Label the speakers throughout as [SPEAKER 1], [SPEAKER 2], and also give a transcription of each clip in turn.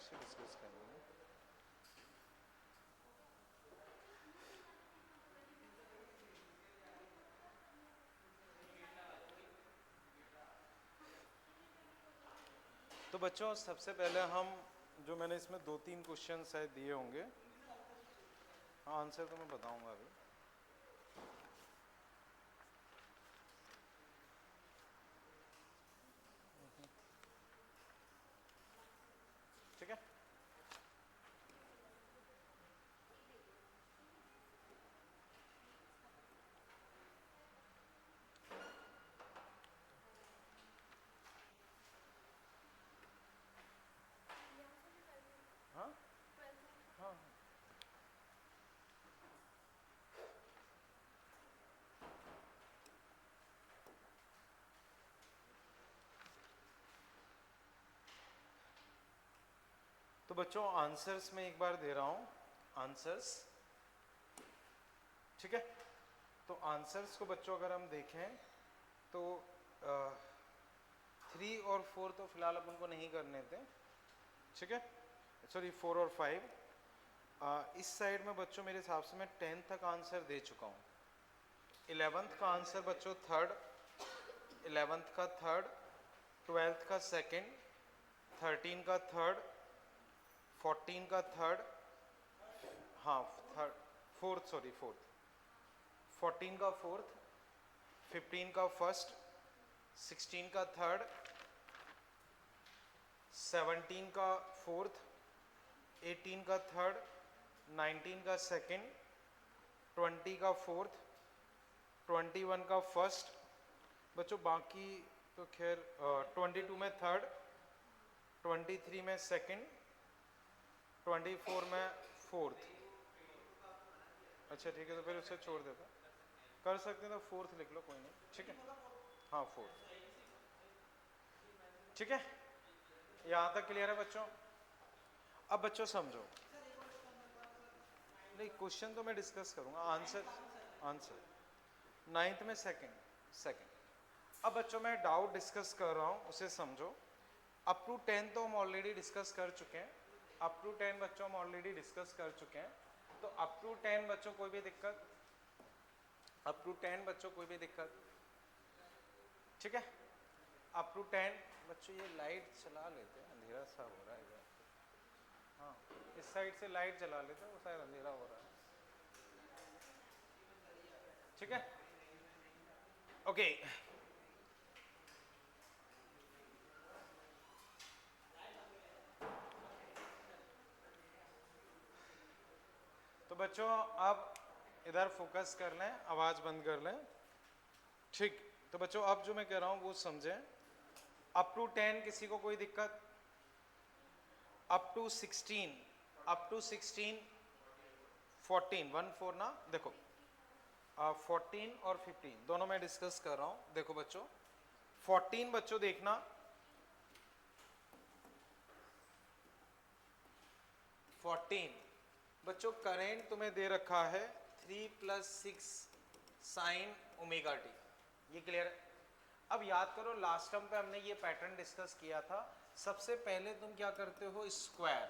[SPEAKER 1] उससे डिस्कस करेंगे। तो बच्चों सबसे पहले हम जो मैंने इसमें 2-3 क्वेश्चन शायद दिए होंगे, हाँ आंसर तो मैं बताऊंगा अभी। ठीक है, हाँ हाँ तो बच्चों आंसर्स में एक बार दे रहा हूँ, आंसर्स। ठीक है, तो आंसर्स को बच्चों अगर हम देखें तो 3 और 4 तो फिलहाल अपन को नहीं करने थे। ठीक है, सॉरी 4 और 5। इस साइड में बच्चों मेरे हिसाब से मैं 10 तक आंसर दे चुका हूँ। 11th का आंसर बच्चों थर्ड, 11th का थर्ड, 12th का सेकंड, 13 का थर्ड, 14 का थर्ड, हाँ थर्ड, फोर्थ, सॉरी फोर्थ, 14 का फोर्थ, 15 का फर्स्ट, 16 का थर्ड, 17 का फोर्थ, 18 का थर्ड, 19 का सेकंड, 20 का फोर्थ, 21 का फर्स्ट। बच्चों बाकी तो खैर 22 में थर्ड, 23 में सेकंड, 24 में फोर्थ। अच्छा ठीक है, तो फिर उसे छोड़ देता, कर सकते हैं तो फोर्थ लिख लो, कोई नहीं। ठीक है, हाँ फोर्थ। ठीक है, यहाँ तक क्लियर है बच्चों? अब बच्चों समझो, नहीं क्वेश्चन तो मैं डिस्कस करूंगा, आंसर आंसर 9th में सेकंड सेकंड। अब बच्चों मैं डाउट डिस्कस कर रहा हूँ, उसे समझो। अप टू 10 तो हम ऑलरेडी डिस्कस कर चुके हैं, अप टू 10 बच्चों हम ऑलरेडी डिस्कस कर चुके हैं। तो अप टू 10 बच्चों कोई भी दिक्कत, अप टू 10 बच्चों कोई भी दिक्कत? ठीक है, अप टू 10 बच्चों। ये लाइट चला लेते हैं, अंधेरा सा हो रहा है इधर। हाँ, इस साइड से लाइट जला लेते हैं, वो शायद अंधेरा हो रहा है। ठीक है, ओके। तो बच्चों अब इधर फोकस कर लें, आवाज बंद कर लें। ठीक, तो बच्चों अब जो मैं कह रहा हूं वो समझें। अप टू 10 किसी को कोई दिक्कत? अप टू 16, अप टू 16, 14, 1 4 ना, देखो 14 और 15 दोनों मैं डिस्कस कर रहा हूं। देखो बच्चों 14 बच्चों देखना, 14 बच्चों करेंट तुम्हें दे रखा है 3 + 6 साइन ओमेगा टी। ये क्लियर है? अब याद करो लास्ट टर्म पे हमने ये पैटर्न डिस्कस किया था। सबसे पहले तुम क्या करते हो, स्क्वायर।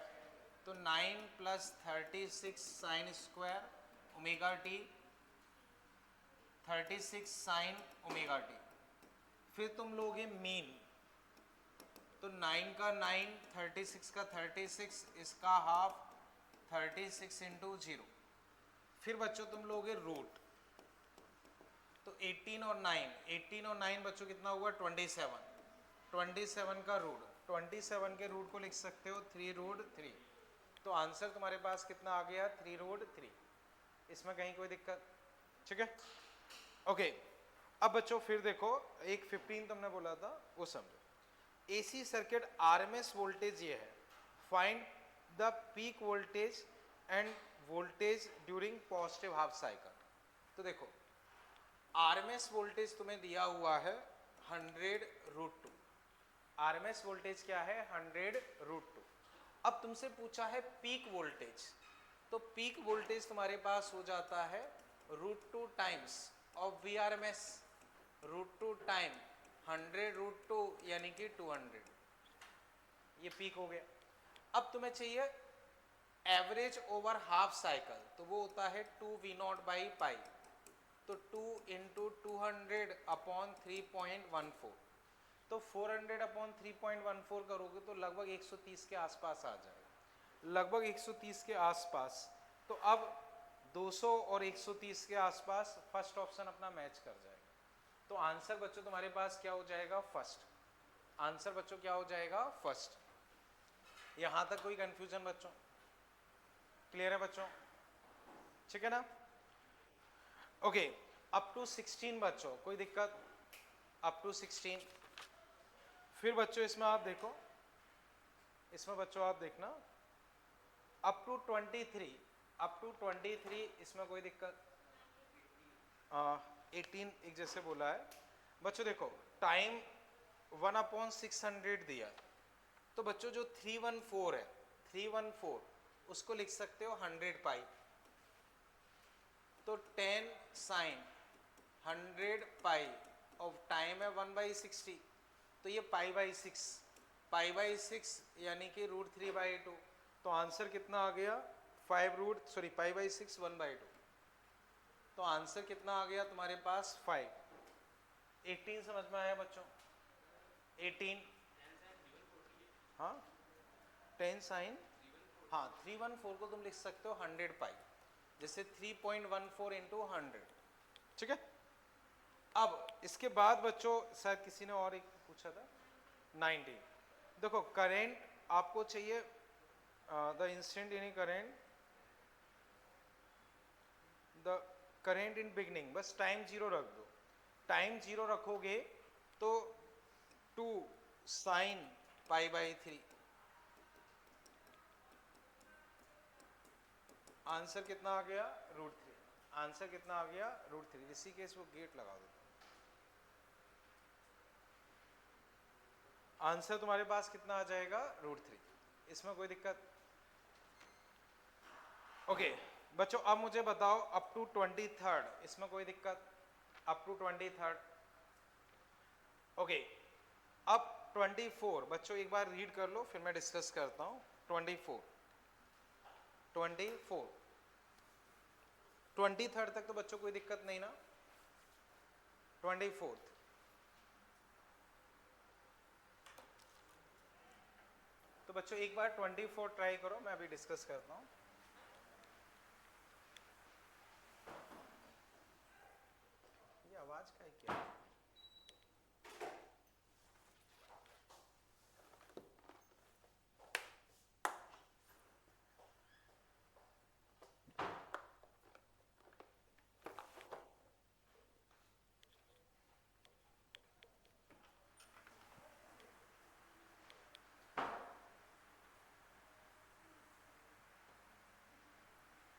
[SPEAKER 1] तो 9 + 36 sign square omega T, 36 sign omega T. फिर तुम लोगे मीन, तो 9 का 9, 36 का 36, इसका हाफ 36 × 0। फिर बच्चों तुम लोगे रूट, तो 18 और 9, 18 और 9 बच्चों कितना हुआ 27, 27 का रूट, 27 के रूट को लिख सकते हो 3√3। तो आंसर तुम्हारे पास कितना आ गया 3√3। इसमें कहीं कोई दिक्कत? ठीक है, ओके। अब बच्चों फिर देखो एक 15 तुमने बोला था वो समझो। एसी सर्किट आरएमएस वोल्टेज ये है, find the peak voltage end voltage during positive half cycle. तो देखो आरएमएस वोल्टेज तुम्हें दिया हुआ है 100√2। आरएमएस वोल्टेज क्या है 100√2। अब तुमसे पूछा है पीक वोल्टेज, तो पीक वोल्टेज तुम्हारे पास हो जाता है √2 times of V R M S, √2 time 100√2 यानी कि 200। ये पीक हो गया। अब तुम्हें चाहिए एवरेज ओवर हाफ साइकिल, तो वो होता है 2v0 बाई पाई, तो 2 इंटू 200 अपॉन 3.14, तो 400 अपॉन 3.14 करोगे तो लगभग 130 के आसपास आ जाएगा, लगभग 130 के आसपास। तो अब 200 और 130 के आसपास फर्स्ट ऑप्शन अपना मैच कर जाएगा। तो आंसर बच्चों तुम्हारे पास क्या हो जाएगा? फर्स्ट। आंसर बच्चों क्या हो जाएगा? फर्स्ट। यहां तक कोई कंफ्यूजन बच्चों? क्लियर है बच्चों? ठीक है ना? ओके, अप टू 16 बच्चों, कोई दिक्कत? Up to 16। फिर बच्चों इसमें आप देखो, इसमें बच्चों आप देखना अप टू 23, अप टू 23 इसमें कोई दिक्कत? 18 एक जैसे बोला है बच्चों। देखो टाइम 1/600 दिया, तो बच्चों जो 314 है, 314 उसको लिख सकते हो 100 पाई, तो 10 साइन 100 पाई और टाइम है 1/60, तो ये पाई बाई 6, पाई बाई 6 यानी कि √3/2, तो आंसर कितना आ गया? पाई बाई 6 1/2, तो आंसर कितना आ गया तुम्हारे पास? 5। 18 समझ में आया बच्चों? 18, हाँ 10 साइन, हाँ 314 को तुम लिख सकते हो 100 पाई, जैसे 3.14 इंटू 100, ठीक है। अब इसके बाद बच्चों शायद किसी ने और एक पूछा था 19। देखो करेंट आपको चाहिए, the instantaneous current, the current in beginning, बस टाइम 0 रख दो। टाइम 0 रखोगे तो 2 साइन पाई बाई 3, आंसर कितना आ गया? √3। आंसर कितना आ गया? √3। इसी केस वो गेट लगा दो, आंसर तुम्हारे पास कितना आ जाएगा? √3। इसमें कोई दिक्कत? ओके बच्चों, अब मुझे बताओ अप टू 23, इसमें कोई दिक्कत? Up to 23। ओके, अब 24 बच्चों एक बार रीड कर लो, फिर मैं डिस्कस करता हूं। 24 23 तक तो बच्चों कोई दिक्कत नहीं ना? 24 तो बच्चों एक बार 24 ट्राई करो, मैं अभी डिस्कस करता हूं। ये आवाज का क्या है?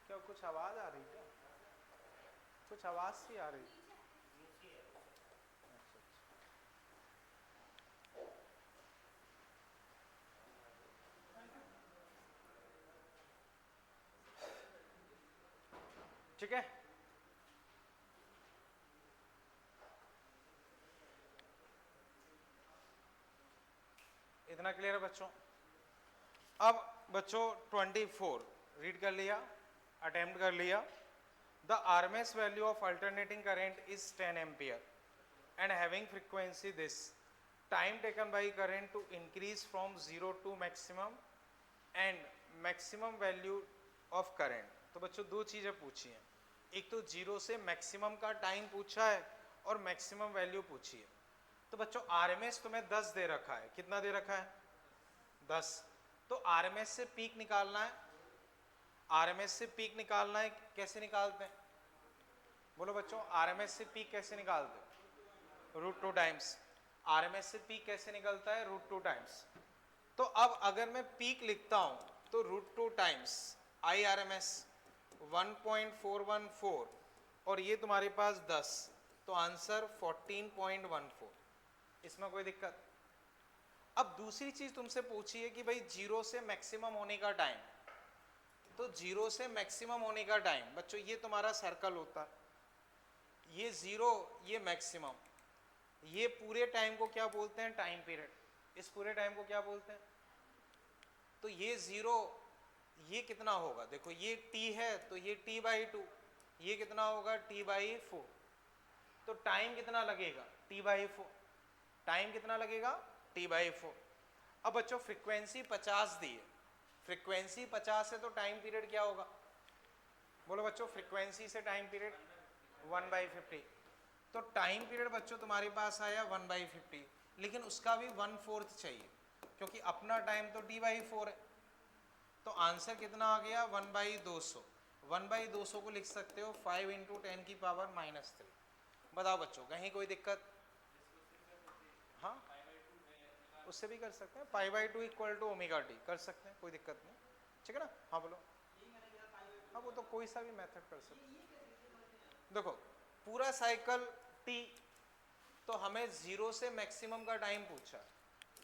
[SPEAKER 1] क्या कुछ आवाज आ रही? क्या कुछ आवाज सी आ रही? ठीक है, इतना क्लियर है बच्चों? अब बच्चों 24 रीड कर लिया, अटेम्प्ट कर लिया। The RMS value of alternating current is 10 ampere and having frequency this, time taken by current to increase from 0 to maximum and maximum value of current। तो बच्चों दो चीजें पूछी हैं, एक तो 0 से मैक्सिमम का टाइम पूछा है और मैक्सिमम वैल्यू पूछी है। तो बच्चों RMS तुम्हें 10 दे रखा है, कितना दे रखा है? 10। तो RMS से पीक निकालना है, RMS से पीक निकालना है, कैसे निकालते हैं? बोलो बच्चों, RMS से पीक कैसे निकालते हैं? √2 टाइम्स। RMS से पीक कैसे निकलता है? √2 टाइम्स। तो अब अगर मैं पीक लिखता हूं तो √2 टाइम्स IRMS 1.414 और ये तुम्हारे पास 10, तो आंसर 14.14। इसमें कोई दिक्कत? अब दूसरी चीज तुमसे पूछी है कि भाई 0 से मैक्सिमम होने का टाइम, तो 0 से मैक्सिमम होने का टाइम बच्चों ये तुम्हारा सर्कल होता है, ये 0 ये मैक्सिमम, ये पूरे टाइम को क्या बोलते हैं? Time period. इस पूरे टाइम को क्या बोलते हैं? तो ये 0, ये कितना होगा, देखो ये t है तो ये t/2, ये कितना होगा t/4, तो टाइम कितना लगेगा t/4, टाइम कितना लगेगा t/4। अब बच्चों फ्रीक्वेंसी 50 दी है, फ्रीक्वेंसी 50 है तो टाइम पीरियड क्या होगा, बोलो बच्चों, फ्रीक्वेंसी से टाइम पीरियड 1/50, तो टाइम पीरियड बच्चों तुम्हारे पास आया 1/50, लेकिन उसका भी 1/4 चाहिए क्योंकि अपना टाइम तो t/4 है, तो आंसर कितना आ गया 1/200। 1/200 को लिख सकते हो 5 × 10⁻³ बताओ बच्चों, कहीं कोई दिक्कत? हाँ, उससे भी कर सकते हैं, π/2 = ω/t कर सकते हैं, कोई दिक्कत नहीं, ठीक है ना। हाँ बोलो। हाँ, वो तो कोई सा भी मेथड कर सकते हैं। देखो पूरा साइकिल t, तो हमें 0 से मैक्सिमम का टाइम पूछा,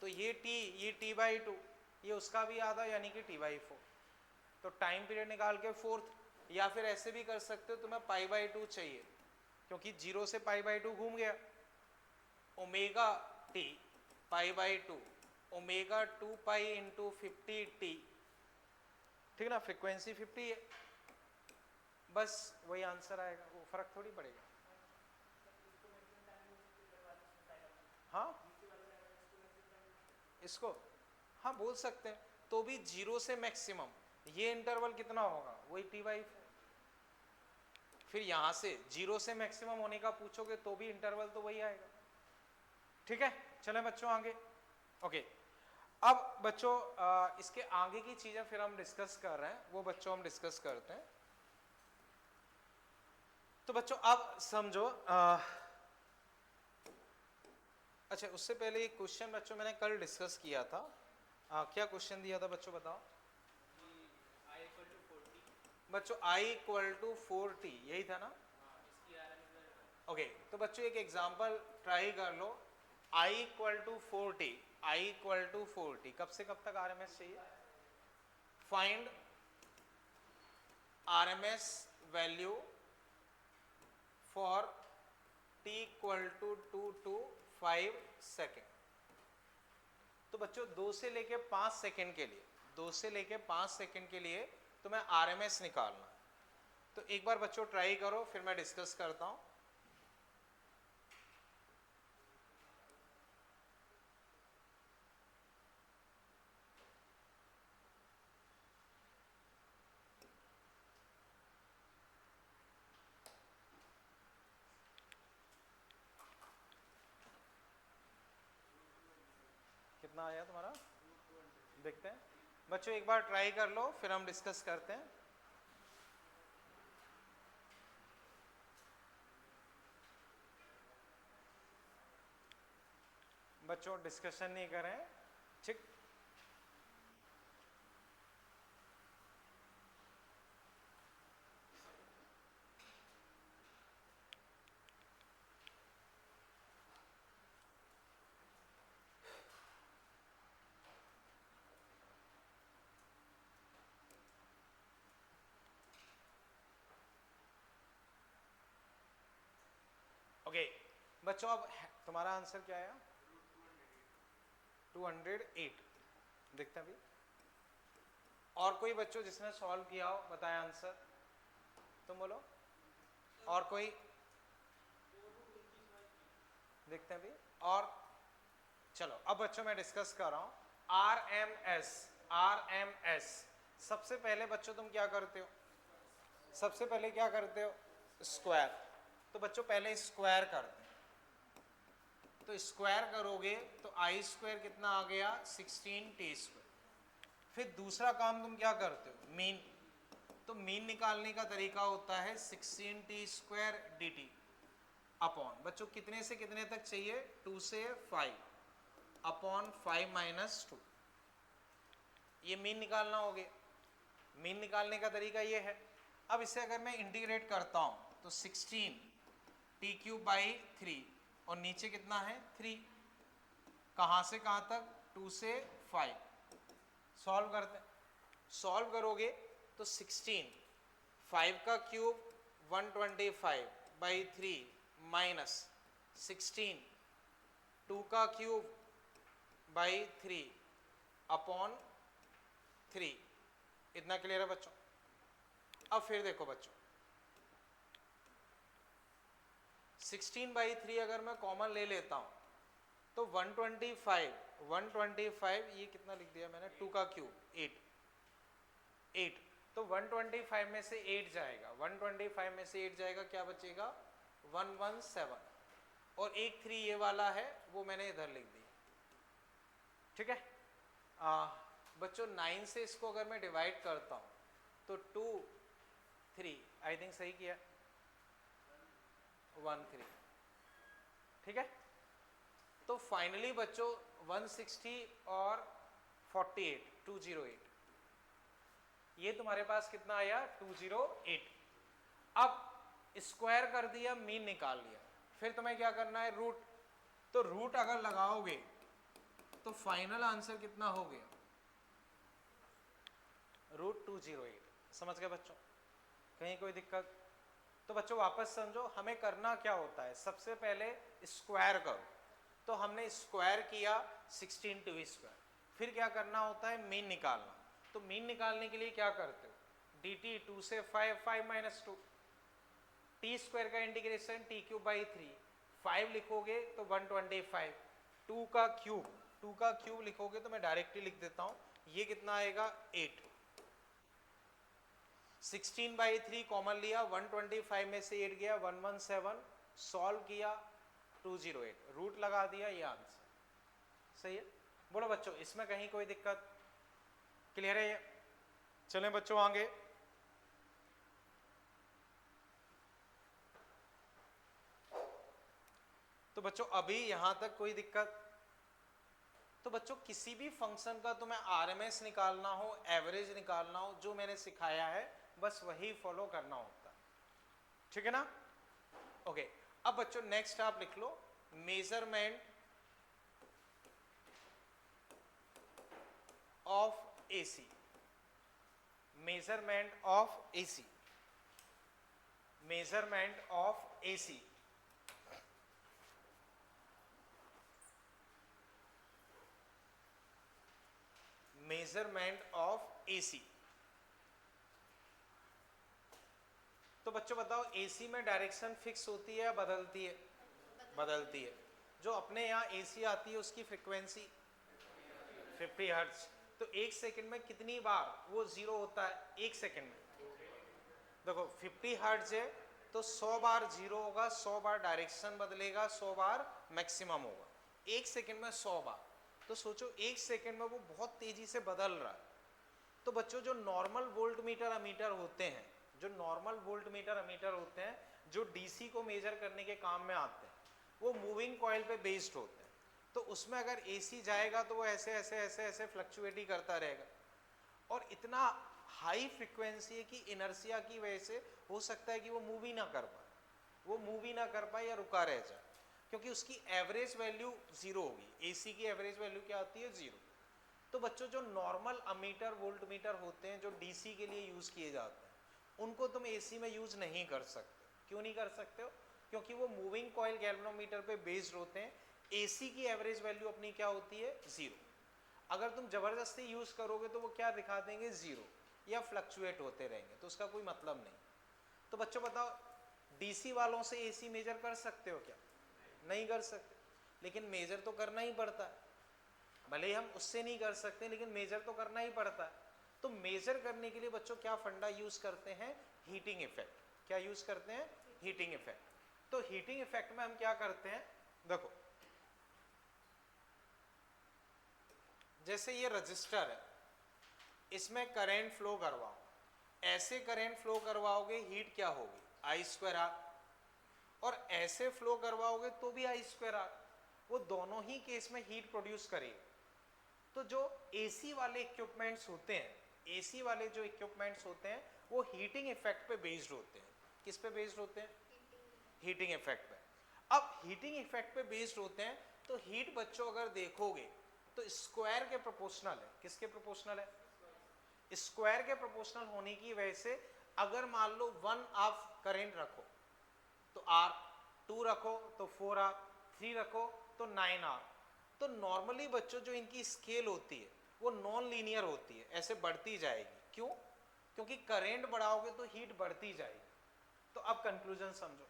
[SPEAKER 1] तो ये t, ये t/2, ये उसका भी आधा यानी कि t/4, तो टाइम पीरियड निकाल के 4th, या फिर ऐसे भी कर सकते हो, तुम्हें π/2 चाहिए क्योंकि 0 से π/2 घूम गया, ω/t π/2 ω2π × 50t, ठीक है ना, फ्रीक्वेंसी 50 है, बस वही आंसर आएगा, वो फर्क थोड़ी पड़ेगा। हाँ इसको हाँ बोल सकते हैं, तो भी 0 से मैक्सिमम, ये इंटरवल कितना होगा, वही t/4, फिर यहां से 0 से मैक्सिमम होने का पूछोगे तो भी इंटरवल तो वही आएगा, ठीक है। चलें बच्चों आगे, ओके। अब बच्चों इसके आगे की चीजें फिर हम डिस्कस कर रहे हैं, वो बच्चों हम डिस्कस करते हैं। तो बच्चों अब समझो, अच्छा उससे पहले एक क्वेश्चन बच्चों मैंने कल डिस्कस किया था, क्या क्वेश्चन दिया था बच्चों बताओ? बच्चों i = 4t, यही था ना? ओके, तो बच्चों एक एग्जांपल ट्राई कर लो, i = 4t, i = 4t, कब से कब तक RMS चाहिए? Find RMS value for t = 2 to 5 second. तो बच्चों 2 से लेके 5 सेकेंड के लिए, 2 से लेके 5 सेकेंड के लिए तुम्हें RMS निकालना है, तो एक बार बच्चों ट्राई करो, फिर मैं डिस्कस करता हूं। कितना आया तुम्हारा, देखते हैं बच्चों, एक बार ट्राई कर लो, फिर हम डिस्कस करते हैं। बच्चों डिस्कशन नहीं करें, ठीक। ओके बच्चों, अब तुम्हारा आंसर क्या आया? 208, देखते हैं अभी। और कोई बच्चों जिसने सॉल्व किया हो बताएं आंसर, तुम बोलो, और कोई? देखते हैं अभी। और चलो अब बच्चों मैं डिस्कस कर रहा हूं RMS। RMS सबसे पहले बच्चों तुम क्या करते हो, सबसे पहले क्या करते हो, स्क्वायर। तो बच्चों पहले स्क्वायर करते हैं, तो स्क्वायर करोगे तो I² कितना आ गया 16t²। फिर दूसरा काम तुम क्या करते हो, मीन। तो मीन निकालने का तरीका होता है 16t² dt अपॉन, बच्चों कितने से कितने तक चाहिए, 2 से 5 अपॉन 5 - 2, ये मीन निकालना हो गया। मीन निकालने का तरीका ये है। अब इसे अगर मैं इंटीग्रेट करता हूं तो 16t³/3 और नीचे कितना है 3, कहां से कहां तक, 2 से 5। सॉल्व करते हैं, सॉल्व करोगे तो 16, 5 का क्यूब 125/3 माइनस 16, 2 का क्यूब/3 अपॉन 3, इतना क्लियर है बच्चों? अब फिर देखो बच्चों, 16/3 अगर मैं कॉमन ले लेता हूं तो 125 ये कितना लिख दिया मैंने, 2 का क्यूब 8, तो 125 में से 8 जाएगा, 125 में से 8 जाएगा, क्या बचेगा 117, और एक 3 ये वाला है वो मैंने इधर लिख दिया, ठीक है। बच्चों 9 से इसको अगर मैं डिवाइड करता हूं तो 2 3 आई थिंक सही किया, 1 3, ठीक है। तो फाइनली बच्चों 160 और 48 208, ये तुम्हारे पास कितना आया 208। अब स्क्वायर कर दिया, मीन निकाल लिया, फिर तुम्हें क्या करना है रूट, तो रूट अगर लगाओगे तो फाइनल आंसर कितना हो गया √208। समझ गए बच्चों? कहीं कोई दिक्कत? तो बच्चों वापस समझो, हमें करना क्या होता है, सबसे पहले स्क्वायर करो, तो हमने स्क्वायर किया 16 फिर क्या करना होता है मीन निकालना, तो मीन निकालने के लिए क्या करते हो, dt 2 से 5 5 - 2, टी स्क्वायर का इंटीग्रेशन t³/3, 5 लिखोगे तो 125, 2 का क्यूब लिखोगे तो मैं डायरेक्टली लिख देता हूं, ये कितना आएगा 8, 16/3 कॉमन लिया, 125 में से 8 गया 117, सॉल्व किया 208, रूट लगा दिया, ये आंसर सही है। बोलो बच्चों इसमें कहीं कोई दिक्कत? क्लियर है ये? चलें बच्चों आगे। तो बच्चों अभी यहां तक कोई दिक्कत? तो बच्चों किसी भी फंक्शन का तुम्हें आरएमएस निकालना हो, एवरेज निकालना हो, जो मैंने सिखाया है बस वही फॉलो करना होता है, ठीक है ना? ओके, अब बच्चों नेक्स्ट आप लिख लो measurement of AC, measurement of AC, measurement of AC. Measurement of AC. तो बच्चों बताओ एसी में डायरेक्शन फिक्स होती है या बदलती है? बदलती है। जो अपने यहाँ एसी आती है उसकी फ्रीक्वेंसी 50 हर्ट्ज, तो एक सेकंड में कितनी बार वो जीरो होता है? एक सेकंड में। देखो 50 हर्ट्ज है तो 100 बार जीरो होगा, 100 बार डायरेक्शन बदलेगा, 100 बार मैक्सिमम होगा, एक सेकंड में 100 बार। तो सोचो एक सेकंड में वो बहुत तेजी से बदल रहा है। तो बच्चों जो नॉर्मल वोल्ट मीटर अमीटर होते हैं, जो नॉर्मल वोल्ट मीटर अमीटर होते हैं, जो डीसी को मेजर करने के काम में आते हैं, वो मूविंग कॉइल पे बेस्ड होते हैं। तो उसमें अगर एसी जाएगा तो वो ऐसे ऐसे ऐसे ऐसे फ्लक्चुएट ही करता रहेगा, और इतना हाई फ्रिक्वेंसी है कि इनर्शिया की वजह से हो सकता है कि वो मूव ही ना कर पाए, वो मूव ही ना कर पाए या रुका रह जाए, क्योंकि उसकी एवरेज वैल्यू जीरो होगी। एसी की एवरेज वैल्यू क्या आती है? जीरो। तो बच्चों जो नॉर्मल अमीटर वोल्ट मीटर होते हैं जो डीसी के लिए यूज किए जाते हैं, उनको तुम एसी में यूज नहीं कर सकते। क्यों नहीं कर सकते हो? क्योंकि वो मूविंग कॉइल गैल्वेनोमीटर पे बेस्ड होते हैं। एसी की एवरेज वैल्यू अपनी क्या होती है? जीरो। अगर तुम जबरदस्ती यूज करोगे तो वो क्या दिखा देंगे? जीरो, या फ्लक्चुएट होते रहेंगे, तो उसका कोई मतलब नहीं। तो बच्चों बताओ डीसी वालों से एसी मेजर कर सकते हो क्या? नहीं कर सकते, लेकिन मेजर तो करना ही पड़ता है। भले ही हम उससे नहीं कर सकते लेकिन मेजर तो करना ही पड़ता है। तो मेजर करने के लिए बच्चों क्या फंडा यूज करते हैं? Heating effect. क्या यूज करते हैं? Heating effect. तो हीटिंग इफेक्ट में हम क्या करते हैं, देखो जैसे ये रजिस्टर है, इसमें करंट फ्लो करवाओ, ऐसे करंट फ्लो करवाओगे हीट क्या होगी? I²R। और ऐसे फ्लो करवाओगे तो भी I²R। वो दोनों ही केस में हीट प्रोड्यूस करेगा। तो जो एसी वाले इक्विपमेंट्स होते हैं, एसी वाले जो इक्विपमेंट्स होते हैं वो हीटिंग इफेक्ट पे बेस्ड होते हैं। किस पे बेस्ड होते हैं? हीटिंग इफेक्ट पे। अब हीटिंग इफेक्ट पे बेस्ड होते हैं तो हीट बच्चों अगर देखोगे तो स्क्वायर के प्रोपोर्शनल है। किसके प्रोपोर्शनल है? स्क्वायर के प्रोपोर्शनल होने की वजह से अगर मान लो 1 आप करंट रखो तो R, 2 रखो तो 4R, 3 रखो तो 9R। तो नॉर्मली बच्चों जो इनकी स्केल होती है वो नॉन लीनियर होती है, ऐसे बढ़ती जाएगी। क्यों? क्योंकि करंट बढ़ाओगे तो हीट बढ़ती जाएगी। तो अब कंक्लूजन समझो,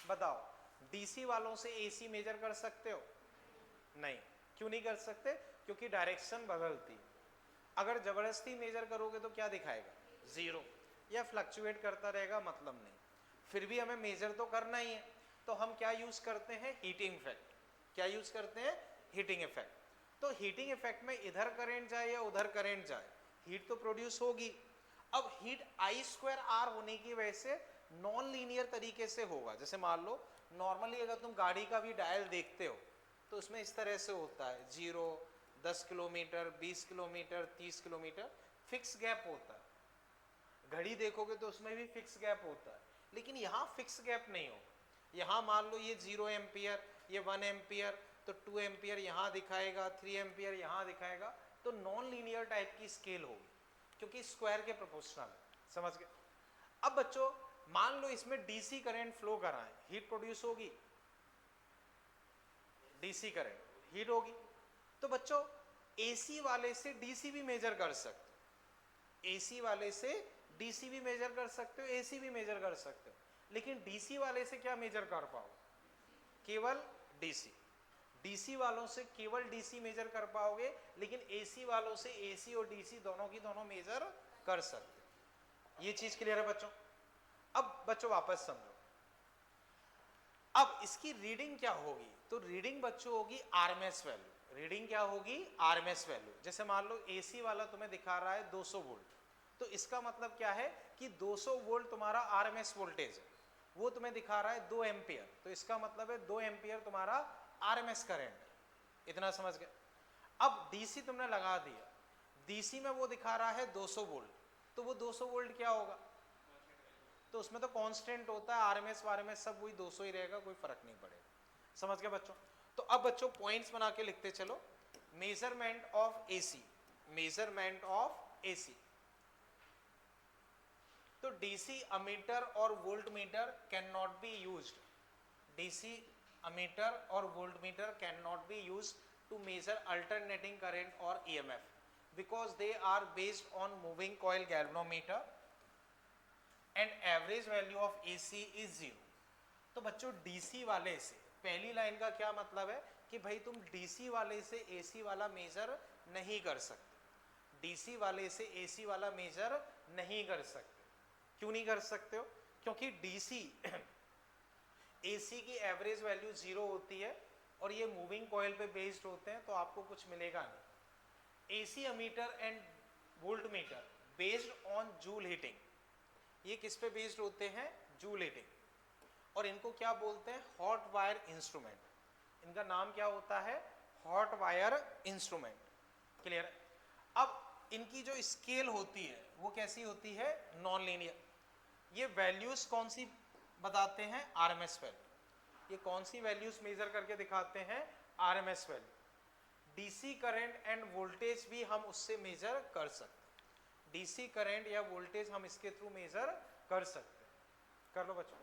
[SPEAKER 1] बताओ डीसी वालों से एसी मेजर कर सकते हो? नहीं। क्यों नहीं कर सकते? क्योंकि डायरेक्शन बदलती है। अगर जबरदस्ती मेजर करोगे तो क्या दिखाएगा? जीरो, या फ्लक्चुएट करता रहेगा, मतलब नहीं। फिर भी हमें मेजर तो करना ही है, तो हम क्या यूज करते हैं? Heating effect. क्या यूज करते हैं? Heating effect. तो हीटिंग इफेक्ट में इधर करंट जाए या उधर करंट जाए, हीट तो प्रोड्यूस होगी। अब हीट आई स्क्वायर आर होने की वजह से नॉन लीनियर तरीके से होगा। जैसे मान लो नॉर्मली अगर तुम गाड़ी का भी डायल देखते हो तो उसमें इस तरह से होता है, 0, 10 kilometre, 20 kilometre, 30 kilometre, fix gap होता है। घड़ी देखोगे तो उसमें भी फिक्स गैप होता है, लेकिन यहाँ फिक्स गैप नहीं होगा। यहाँ मान लो ये 0 एम्पियर, ये 1 एम्पियर, तो 2 एम्पियर यहाँ दिखाएगा, 3 एम्पियर यहाँ दिखाएगा। तो नॉन लीनियर टाइप की स्केल होगी, क्योंकि स्क्वायर के प्रोपोर्शनल है। समझ गए? अब बच्चों मान लो इसमें डीसी करंट फ्लो कराएं, हीट प्रोड्यूस होगी, डीसी करंट हीट होगी। तो बच्चों एसी वाले से डीसी भी मेजर कर सकते हो, एसी वाले से डीसी भी मेजर कर सकते हो, एसी भी मेजर कर सकते हो, लेकिन डीसी वाले से क्या मेजर कर पाओगे? केवल डीसी। डीसी वालों से केवल डीसी मेजर कर पाओगे, लेकिन एसी वालों से एसी और डीसी दोनों की दोनों मेजर कर सकते हो। ये चीज क्लियर है बच्चों? अब बच्चों वापस समझो, अब इसकी रीडिंग क्या होगी? तो रीडिंग बच्चों होगी आरएमएस वैल्यू। रीडिंग क्या होगी? RMS value. जैसे मान लो एसी वाला तुम्हें दिखा रहा है 200 वोल्ट, तो इसका मतलब क्या है कि 200 वोल्ट तुम्हारा आरएमएस वोल्टेज है। वो तुम्हें दिखा रहा है 2 एम्पियर, तो इसका मतलब है 2 एम्पियर तुम्हारा आरएमएस करंट है। इतना समझ गए? अब डीसी तुमने लगा दिया, डीसी में वो दिखा रहा है 200 वोल्ट, तो वो 200 वोल्ट क्या होगा? तो उसमें तो कांस्टेंट होता है, आरएमएस वारएमएस सब वही 200 ही रहेगा, कोई फर्क नहीं पड़ेगा। समझ गए बच्चों? तो अब बच्चों पॉइंट्स बना के लिखते चलो। Measurement of AC, measurement of AC. तो डीसी अमीटर और voltmeter can not be used. DC ammeter और voltmeter can not be used to measure alternating current और EMF because they are based on moving coil galvanometer and average value of AC is 0। तो बच्चों DC वाले से, पहली line का क्या मतलब है कि भाई तुम डीसी वाले से एसी वाला मेजर नहीं कर सकते, डीसी वाले से एसी वाला मेजर नहीं कर सकते। क्यों नहीं कर सकते हो? क्योंकि डीसी एसी की एवरेज वैल्यू 0 होती है और ये मूविंग कॉइल पे बेस्ड होते हैं, तो आपको कुछ मिलेगा नहीं। AC ammeter and volt meter based on joule heating, ये किस पे बेस्ड होते हैं? Joule heating. और इनको क्या बोलते हैं? Hot wire instrument. इनका नाम क्या होता है? Hot wire instrument. क्लियर है? अब इनकी जो स्केल होती है वो कैसी होती है? Non linear. ये वैल्यूज कौन सी बताते हैं? RMS value. ये कौन सी वैल्यूज मेजर करके दिखाते हैं? RMS value. DC current end voltage भी हम उससे मेजर कर सकते हैं, डीसी करंट या वोल्टेज हम इसके थ्रू मेजर कर सकते हैं। कर लो बच्चों।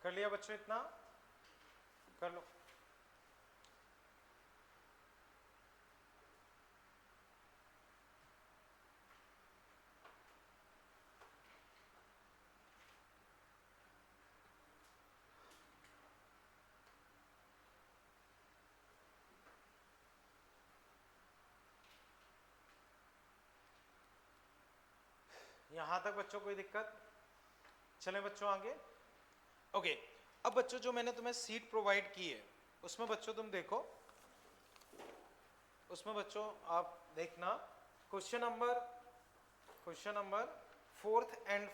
[SPEAKER 1] कर लिया बच्चों? इतना कर लो। यहां तक बच्चों कोई दिक्कत? चलें बच्चों आगे। ओके, अब बच्चों जो मैंने तुम्हें सीट प्रोवाइड की है उसमें बच्चों तुम देखो, उसमें बच्चों आप देखना question number fourth and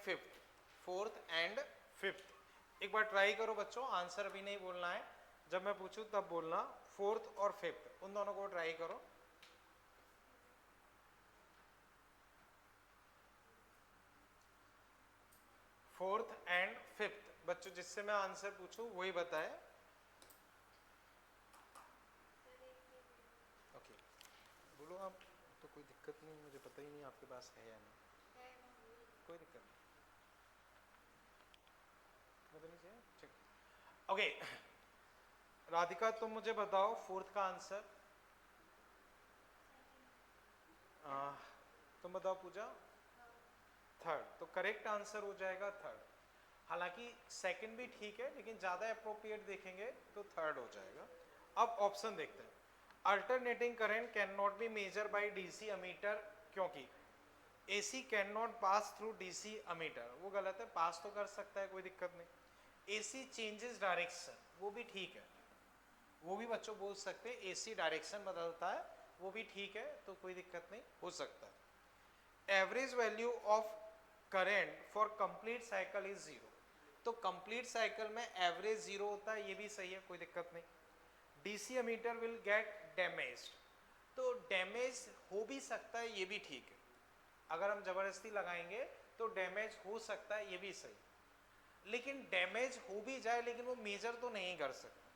[SPEAKER 1] fifth एक बार ट्राई करो बच्चों, आंसर अभी नहीं बोलना है, जब मैं पूछूं तब बोलना। फोर्थ और फिफ्थ उन दोनों को ट्राई करो। फोर्थ एंड फिफ्थ बच्चों जिससे मैं आंसर पूछूं वही बताए। ओके बोलो आप, तो कोई दिक्कत नहीं, मुझे पता ही नहीं आपके पास है या नहीं, कोई दिक्कत नहीं, मुझे नहीं चाहिए, ठीक। ओके राधिका तुम मुझे बताओ फोर्थ का आंसर। तुम बताओ पूजा। थर्ड, तो करेक्ट आंसर हो जाएगा थर्ड। हालांकि सेकंड भी ठीक है लेकिन ज्यादा अप्रोप्रिएट देखेंगे तो थर्ड हो जाएगा। अब ऑप्शन देखते हैं। Alternating current can not be measure by DC ammeter, क्योंकि AC can not pass through DC ammeter, वो गलत है, पास तो कर सकता है कोई दिक्कत नहीं। एसी चेंजेस डायरेक्शन, वो भी ठीक है, वो भी बच्चों बोल सकते हैं एसी डायरेक्शन बदलता है, वो भी ठीक है, तो कोई दिक्कत नहीं, हो सकता है। Average value of current for complete cycle is zero, तो कंप्लीट साइकिल में एवरेज जीरो होता है, ये भी सही है, कोई दिक्कत नहीं। DC ammeter will get damaged, तो डैमेज हो भी सकता है, ये भी ठीक है, अगर हम जबरदस्ती लगाएंगे तो डैमेज हो सकता है, ये भी सही। लेकिन डैमेज हो भी जाए लेकिन वो मेजर तो नहीं कर सकता,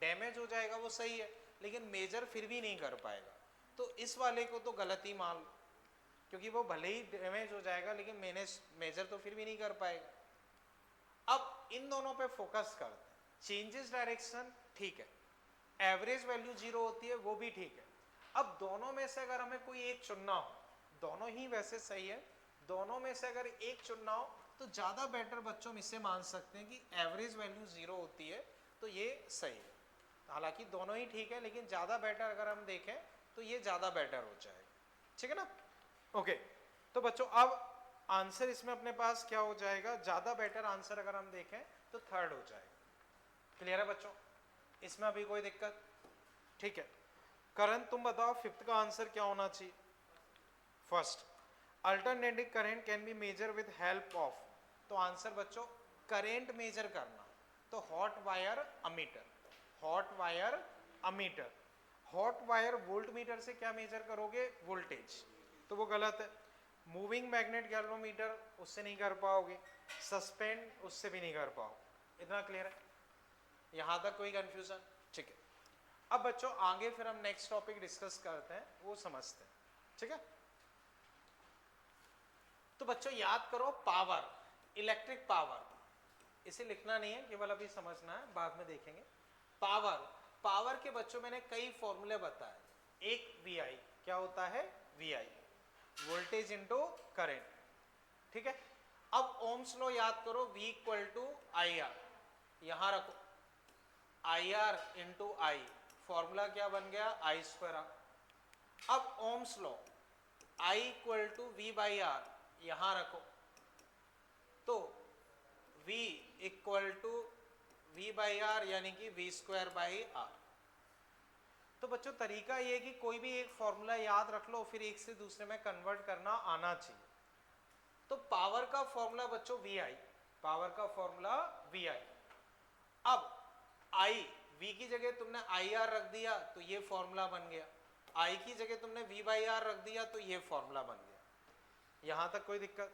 [SPEAKER 1] डैमेज हो जाएगा वो सही है लेकिन मेजर फिर भी नहीं कर पाएगा, तो इस वाले को तो गलत ही मान लो, क्योंकि वो भले ही डैमेज हो जाएगा लेकिन मेजर तो फिर भी नहीं कर पाएगा। अब इन दोनों पे फोकस करते हैं। चेंजेस डायरेक्शन ठीक है, एवरेज वैल्यू जीरो होती है, वो भी ठीक है। अब दोनों में से अगर हमें कोई एक चुनना हो, दोनों ही वैसे सही है, दोनों में से अगर एक चुनना हो तो ज्यादा बेटर बच्चों हम इसे मान सकते हैं कि एवरेज वैल्यू जीरो होती है, तो ये सही है। हालांकि दोनों ही ठीक है लेकिन ज्यादा बेटर अगर हम देखें तो ये ज्यादा बेटर हो जाएगा, ठीक है ना। ओके तो बच्चों अब आंसर इसमें अपने पास क्या हो जाएगा, ज्यादा बेटर आंसर अगर हम देखें तो थर्ड हो जाएगा। क्लियर है बच्चों, इसमें अभी कोई दिक्कत? ठीक है, करण तुम बताओ फिफ्थ का आंसर क्या होना चाहिए? First, alternating current can be measure with help of, तो आंसर बच्चों करंट मेजर करना, तो hot wire ammeter, hot wire ammeter. Hot wire voltmeter से क्या मेजर करोगे? वोल्टेज, तो वो गलत है। मूविंग मैग्नेट गैल्वेनोमीटर, उससे नहीं कर पाओगे। सस्पेंड, उससे भी नहीं कर पाओगे। इतना क्लियर है? यहां तक कोई कंफ्यूजन? ठीक है, अब बच्चों आगे फिर हम नेक्स्ट टॉपिक डिस्कस करते हैं, वो समझते हैं, ठीक है। तो बच्चों याद करो पावर, इलेक्ट्रिक पावर, इसे लिखना नहीं है, केवल अभी समझना है, बाद में देखेंगे। पावर, पावर के बच्चों मैंने कई फॉर्मूले बताए। एक VI, क्या होता है? VI, वोल्टेज इंटू करंट, ठीक है। अब ओम्स लॉ याद करो, V इक्वल टू IR, यहां रखो, IR इंटू आई, फॉर्मूला क्या बन गया? I square R। अब Ohm's law, I equal to V by R, यहां रखो, तो V equal to V by R यानी कि V स्क्वायर बाई R। तो बच्चों तरीका ये कि कोई भी एक फॉर्मूला याद रख लो, फिर एक से दूसरे में कन्वर्ट करना आना चाहिए। तो पावर का फॉर्मूला बच्चों VI, पावर का फॉर्मूला VI। अब I, V की जगह तुमने IR रख दिया तो ये फॉर्मूला बन गया, I की जगह तुमने V बाई R रख दिया तो ये फॉर्मूला बन गया। यहां तक कोई दिक्कत?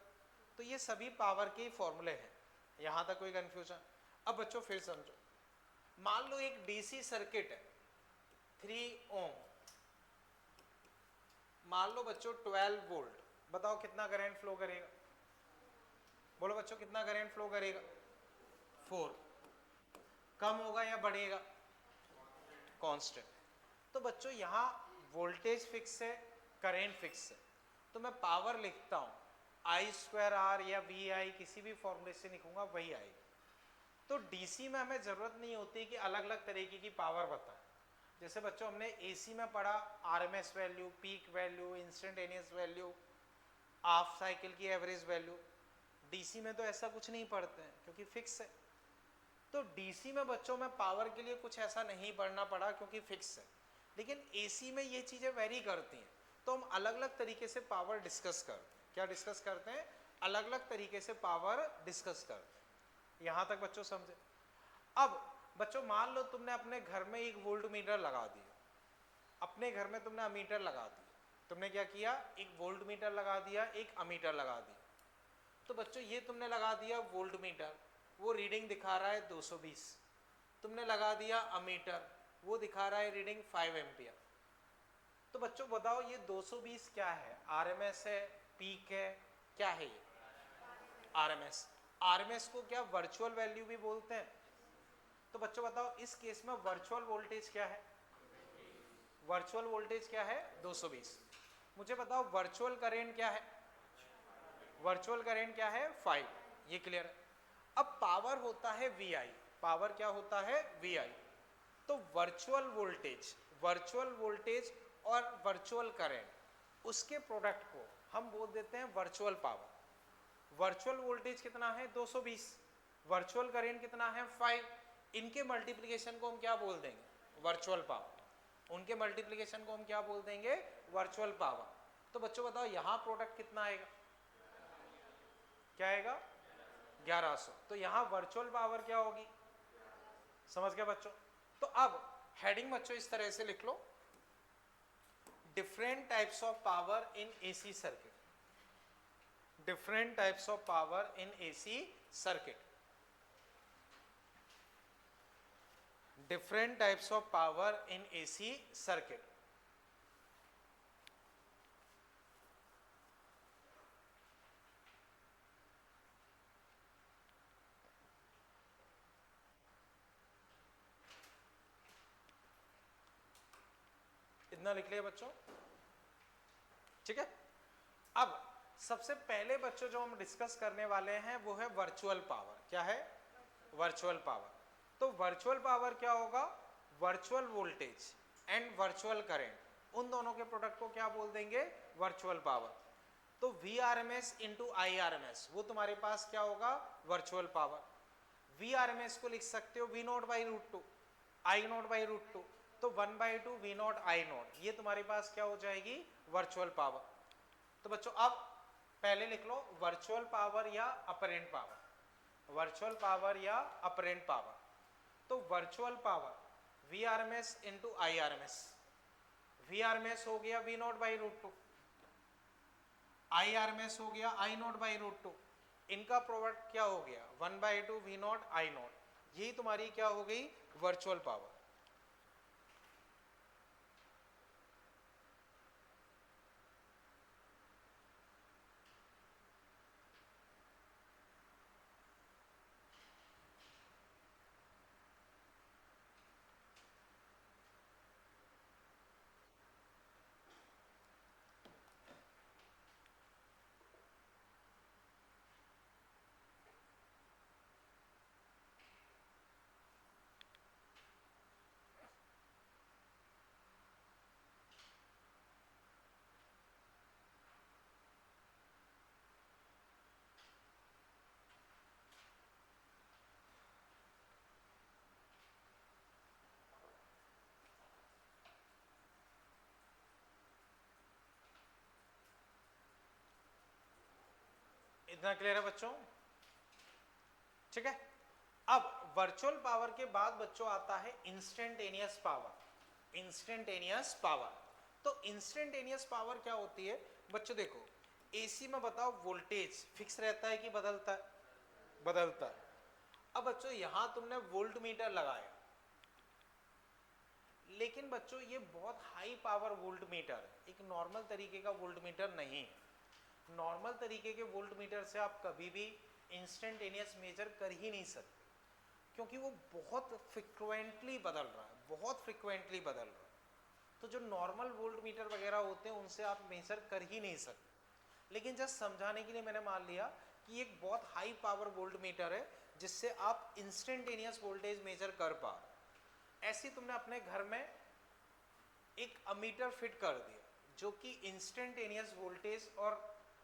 [SPEAKER 1] तो ये सभी पावर के फॉर्मूले हैं, यहां तक कोई कंफ्यूजन? अब बच्चों फिर समझो, मान लो एक डीसी सर्किट है 3 ओम, मान लो बच्चों 12 वोल्ट, बताओ कितना करंट फ्लो करेगा? बोलो बच्चों कितना करंट फ्लो करेगा? 4। कम होगा या बढ़ेगा? कांस्टेंट। तो बच्चों यहाँ वोल्टेज फिक्स है, करंट फिक्स है, तो मैं पावर लिखता हूँ I²R या VI, किसी भी फॉर्मूले से लिखूंगा वही आएगी। तो डीसी में हमें जरूरत नहीं होती कि अलग अलग तरीके की पावर बताएं। जैसे बच्चों हमने एसी में पढ़ा RMS value, peak value, instantaneous value, half cycle की एवरेज वैल्यू। डीसी में तो ऐसा कुछ नहीं पढ़ते हैं क्योंकि फिक्स है। तो डीसी में बच्चों में पावर के लिए कुछ ऐसा नहीं पढ़ना पड़ा क्योंकि फिक्स है। लेकिन एसी में ये चीजें वेरी करती हैं, तो हम अलग अलग तरीके से पावर डिस्कस करते हैं। क्या डिस्कस करते हैं? अलग अलग तरीके से पावर डिस्कस करते हैं। यहां तक बच्चों समझे? अब बच्चों मान लो तुमने अपने घर में एक वोल्ट मीटर लगा दिया, अपने घर में तुमने अमीटर लगा दिया। तुमने क्या किया? एक वोल्ट मीटर लगा दिया, एक अमीटर लगा दिया। तो बच्चों ये तुमने लगा दिया वोल्ट मीटर, वो रीडिंग दिखा रहा है 220। तुमने लगा दिया अमीटर, वो दिखा रहा है रीडिंग 5 एम्पियर। तो बच्चों बताओ ये 220 क्या है? आरएमएस है, पीक है, क्या है ये? आरएमएस। आरएमएस को क्या वर्चुअल वैल्यू भी बोलते हैं? तो बच्चों बताओ इस केस में वर्चुअल वोल्टेज क्या है? वर्चुअल वोल्टेज क्या है? 220। मुझे बताओ वर्चुअल करंट क्या है? वर्चुअल करंट क्या है? 5। ये क्लियर है? अब पावर होता है VI। पावर क्या होता है? VI। तो वर्चुअल वोल्टेज और वर्चुअल करंट, उसके प्रोडक्ट को हम बोल देते हैं वर्चुअल पावर। वर्चुअल वोल्टेज कितना है? 220। वर्चुअल करंट कितना है? 5। इनके मल्टीप्लिकेशन को हम क्या बोल देंगे? Virtual power. उनके मल्टीप्लिकेशन को हम क्या बोल देंगे? Virtual power. तो बच्चों बताओ यहां प्रोडक्ट कितना आएगा? क्या आएगा? 1100। तो यहां वर्चुअल पावर क्या होगी? समझ गया बच्चों? तो अब हेडिंग बच्चों इस तरह से लिख लो, different types of power in AC circuit. Different types of power in AC circuit. Different types of power in AC circuit. इतना लिख लिया बच्चों? ठीक है। अब सबसे पहले बच्चों जो हम डिस्कस करने वाले हैं वो है वर्चुअल पावर। क्या है? Virtual power. तो वर्चुअल पावर क्या होगा? Virtual voltage and virtual current, उन दोनों के प्रोडक्ट को क्या बोल देंगे? Virtual power. तो VRMS इंटू IRMS, वो तुम्हारे पास क्या होगा? Virtual power. VRMS को लिख सकते हो V0/√2, I0/√2, तो 1/2 V0 I0, ये तुम्हारे पास क्या हो जाएगी? Virtual power. तो बच्चों अब पहले लिख लो वर्चुअल पावर या अपरेंट पावर। वर्चुअल पावर या अपरेंट पावर। तो virtual power VRMS into IRMS। VRMS हो गया V0/√2, IRMS हो गया I0/√2। इनका प्रोडक्ट क्या हो गया? 1/2 V0 I0। यही तुम्हारी क्या हो गई? Virtual power. इतना क्लियर है बच्चों? ठीक है। अब वर्चुअल पावर के बाद बच्चों आता है इंस्टेंटेनियस पावर। Instantaneous power. तो इंस्टेंटेनियस पावर क्या होती है बच्चों? देखो एसी में बताओ वोल्टेज फिक्स रहता है कि बदलता है? बदलता है। अब बच्चों यहां तुमने वोल्ट मीटर लगाया, लेकिन बच्चों ये बहुत हाई पावर वोल्ट मीटर है, एक नॉर्मल तरीके का वोल्ट मीटर नहीं है। नॉर्मल तरीके के वोल्ट मीटर से आप कभी भी इंस्टेंटेनियस मेजर कर ही नहीं सकते। क्योंकि वो बहुत फ्रिक्वेंटली बदल रहा है, बहुत फ्रिक्वेंटली बदल रहा है। तो जो नॉर्मल वोल्ट मीटर वगैरह होते हैं उनसे आप मेजर कर ही नहीं सकते। लेकिन जस्ट समझाने के लिए मैंने मान लिया कि एक बहुत हाई पावर वोल्ट मीटर है जिससे आप इंस्टेंटेनियस वोल्टेज मेजर कर पा रहे। ऐसे तुमने अपने घर में एक अमीटर फिट कर दिया जो कि इंस्टेंटेनियस वोल्टेज और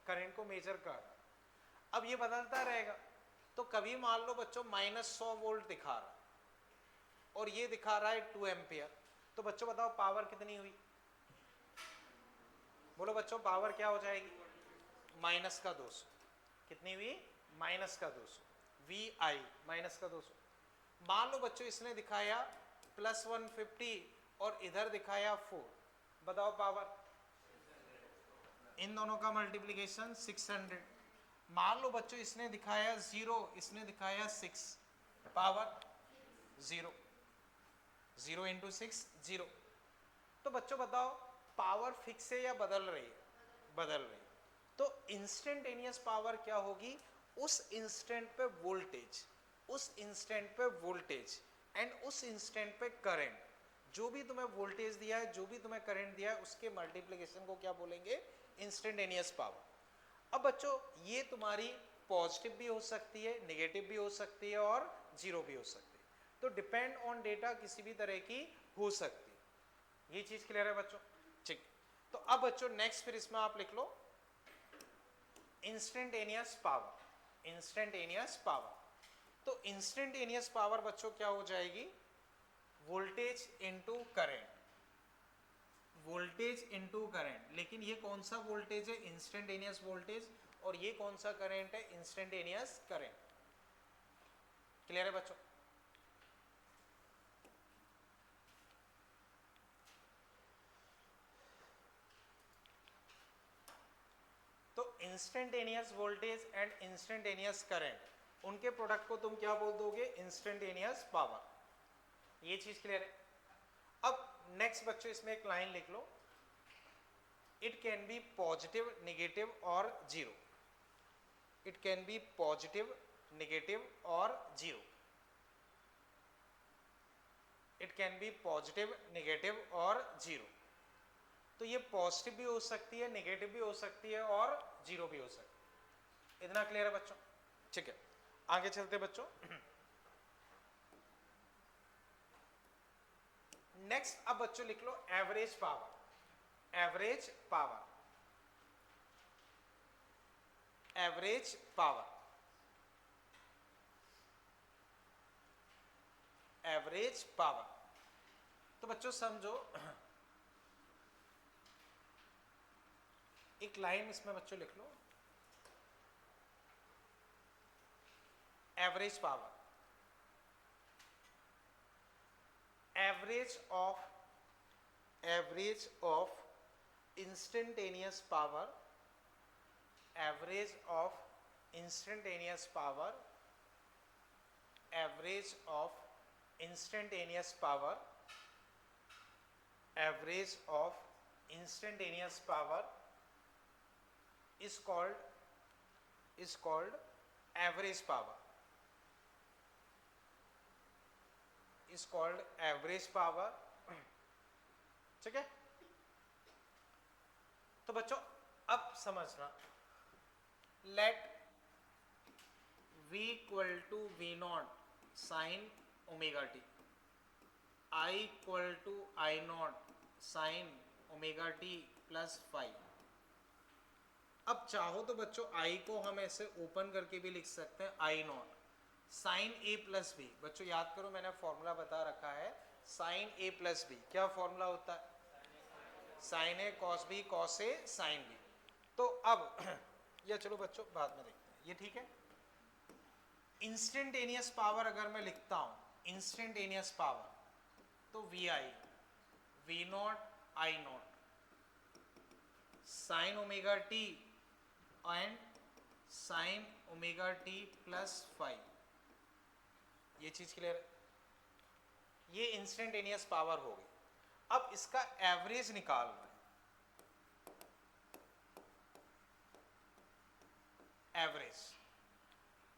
[SPEAKER 1] करंट को मेजर कर रहा है। अब ये बदलता रहेगा, तो कभी मान लो बच्चों -100 वोल्ट दिखा रहा है और ये दिखा रहा है 2 एम्पियर, तो बच्चों बताओ पावर कितनी हुई? बोलो बच्चों पावर क्या हो जाएगी? -200। कितनी हुई? -200 VI -200। मान लो बच्चों इसने दिखाया +150 और इधर दिखाया 4, बताओ पावर? इन दोनों का मल्टीप्लिकेशन 600। मान लो बच्चों इसने दिखाया 0, इसने दिखाया 6, पावर 0। 0 × 6 0। तो बच्चों बताओ पावर फिक्स है या बदल रही है? बदल रही है। तो इंस्टेंटेनियस पावर क्या होगी? उस इंस्टेंट पे वोल्टेज, उस इंस्टेंट पे वोल्टेज एंड उस इंस्टेंट पे करंट, जो भी तुम्हें वोल्टेज दिया है, जो भी तुम्हें करंट दिया है, उसके मल्टीप्लिकेशन को क्या बोलेंगे? Instantaneous power. अब बच्चों ये तुम्हारी पॉजिटिव भी हो सकती है, नेगेटिव भी हो सकती है और जीरो भी हो सकती है। तो डिपेंड ऑन डेटा किसी भी तरह की हो सकती है। ये चीज क्लियर है बच्चों? ठीक। तो अब बच्चों नेक्स्ट फिर इसमें आप लिख लो इंस्टेंटेनियस पावर। इंस्टेंटेनियस पावर, तो इंस्टेंटेनियस पावर बच्चों क्या हो जाएगी? Voltage into current, voltage into current. लेकिन ये कौन सा वोल्टेज है? Instantaneous voltage. और ये कौन सा करंट है? Instantaneous current. क्लियर है बच्चों? तो instantaneous voltage and instantaneous current, उनके प्रोडक्ट को तुम क्या बोल दोगे? Instantaneous power. ये चीज क्लियर है? अब नेक्स्ट बच्चों इसमें एक लाइन लिख लो, it can be positive, negative और zero. It can be positive, negative और zero. It can be positive, negative और जीरो। तो ये पॉजिटिव भी हो सकती है, नेगेटिव भी हो सकती है और जीरो भी हो सकती है। इतना क्लियर है बच्चों? ठीक है, आगे चलते बच्चों। नेक्स्ट अब बच्चों लिख लो average power. Average power, average power, average power. तो बच्चों समझो एक लाइन इसमें बच्चों लिख लो, average power, average of instantaneous power, average of instantaneous power, average of instantaneous power, average of instantaneous power is called average power, is called average power। ठीक है? तो बच्चों अब समझना, let v = v0 sin omega t, I = I0 sin omega t plus 5। अब चाहो तो बच्चों I को हम ऐसे ओपन करके भी लिख सकते हैं, I0 sign A plus B. बच्चों याद करो मैंने फॉर्मूला बता रखा है, साइन A प्लस बी क्या फॉर्मूला होता है? Sine A cos B cos A sine B। तो अब या चलो बच्चों बाद में देखते हैं, ये ठीक है। इंस्टेंटेनियस पावर अगर मैं लिखता हूं, इंस्टेंटेनियस पावर, तो VI V0 I0 sign omega T and sign omega t plus 5। ये चीज क्लियर है? ये इंस्टेंटेनियस पावर हो गई। अब इसका एवरेज निकाल रहे हैं, एवरेज।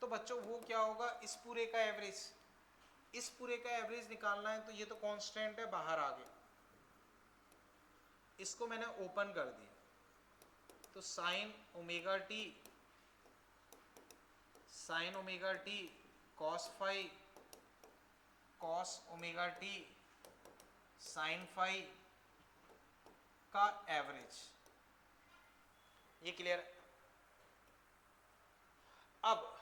[SPEAKER 1] तो बच्चों वो क्या होगा? इस पूरे का एवरेज, इस पूरे का एवरेज निकालना है तो ये तो कांस्टेंट है, बाहर आ गया, इसको मैंने ओपन कर दिया, तो sine omega t cos phi cos omega t sine phi का एवरेज, ये क्लियर है। अब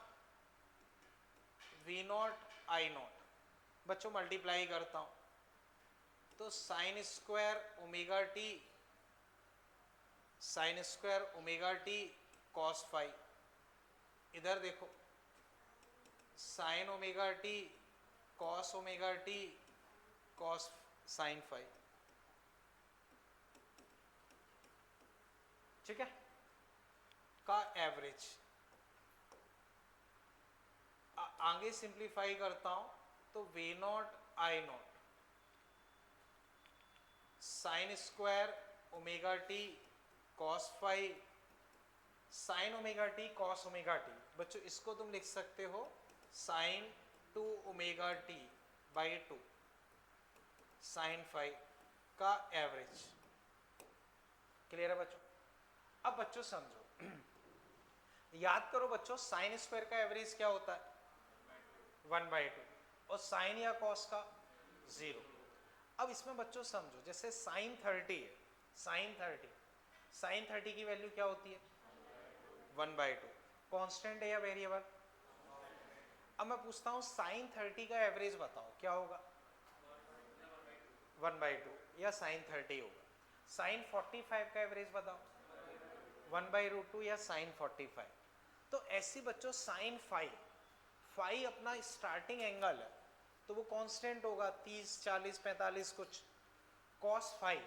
[SPEAKER 1] वी नॉट आई नॉट बच्चों मल्टीप्लाई करता हूं, तो sine square omega t cos phi, इधर देखो sine omega t cos omega t cos sine phi, ठीक है, का एवरेज। आगे सिंप्लीफाई करता हूं, तो V naught I naught sine square omega t cos phi sine omega t cos omega T, बच्चों इसको तुम लिख सकते हो sine 2 omega t by 2 sine phi का एवरेज, क्लियर है बच्चों। अब बच्चों समझो, याद करो बच्चों, साइन स्क्वायर का एवरेज क्या होता है 1/2, और साइन या कॉस का 0। अब इसमें बच्चों समझो, जैसे साइन 30 है, साइन 30 की वैल्यू क्या होती है 1/2, कांस्टेंट है या वेरिएबल। अब मैं पूछता हूं साइन 30 का एवरेज बताओ क्या होगा 1/2 या साइन 30 होगा। साइन 45 का एवरेज बताओ 1/√2 या साइन 45। तो ऐसी बच्चों साइन फाई अपना स्टार्टिंग एंगल है तो वो कांस्टेंट होगा 30, 40, 45 कुछ। कॉस फाई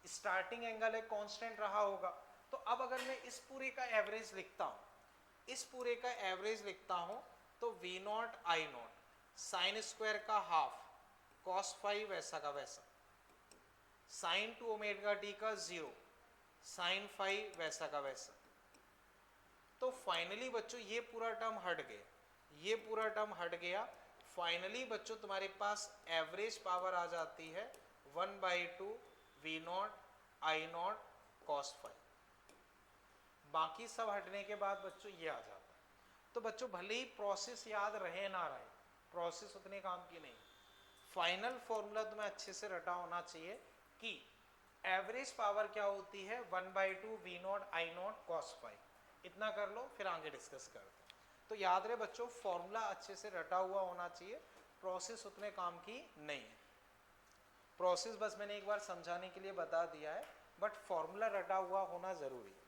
[SPEAKER 1] स्टार्टिंग एंगल है, कांस्टेंट रहा होगा। तो अब अगर मैं इस पूरे का एवरेज लिखता हूं, तो V naught I naught sine square का हाफ कॉस फाई वैसा का वैसा, साइन 2 ओमेगा टी का 0 साइन फाई वैसा का वैसा। तो फाइनली बच्चों ये पूरा टर्म हट गया, फाइनली बच्चों तुम्हारे पास एवरेज पावर आ जाती है 1/2 V naught I naught cos phi. बाकी सब हटने के बाद बच्चों ये आ जाता है। तो बच्चों भले ही प्रोसेस याद रहे ना रहे, प्रोसेस उतने काम की नहीं, फाइनल फॉर्मूला तुम्हें अच्छे से रटा होना चाहिए कि एवरेज पावर क्या होती है 1/2 V naught I naught cos phi. इतना कर लो, फिर आगे डिस्कस करते हैं। तो याद रहे बच्चों, फॉर्मूला अच्छे से रटा हुआ होना चाहिए, प्रोसेस उतने काम की नहीं है। प्रोसेस बस मैंने एक बार समझाने के लिए बता दिया है, बट फॉर्मूला रटा हुआ होना जरूरी है।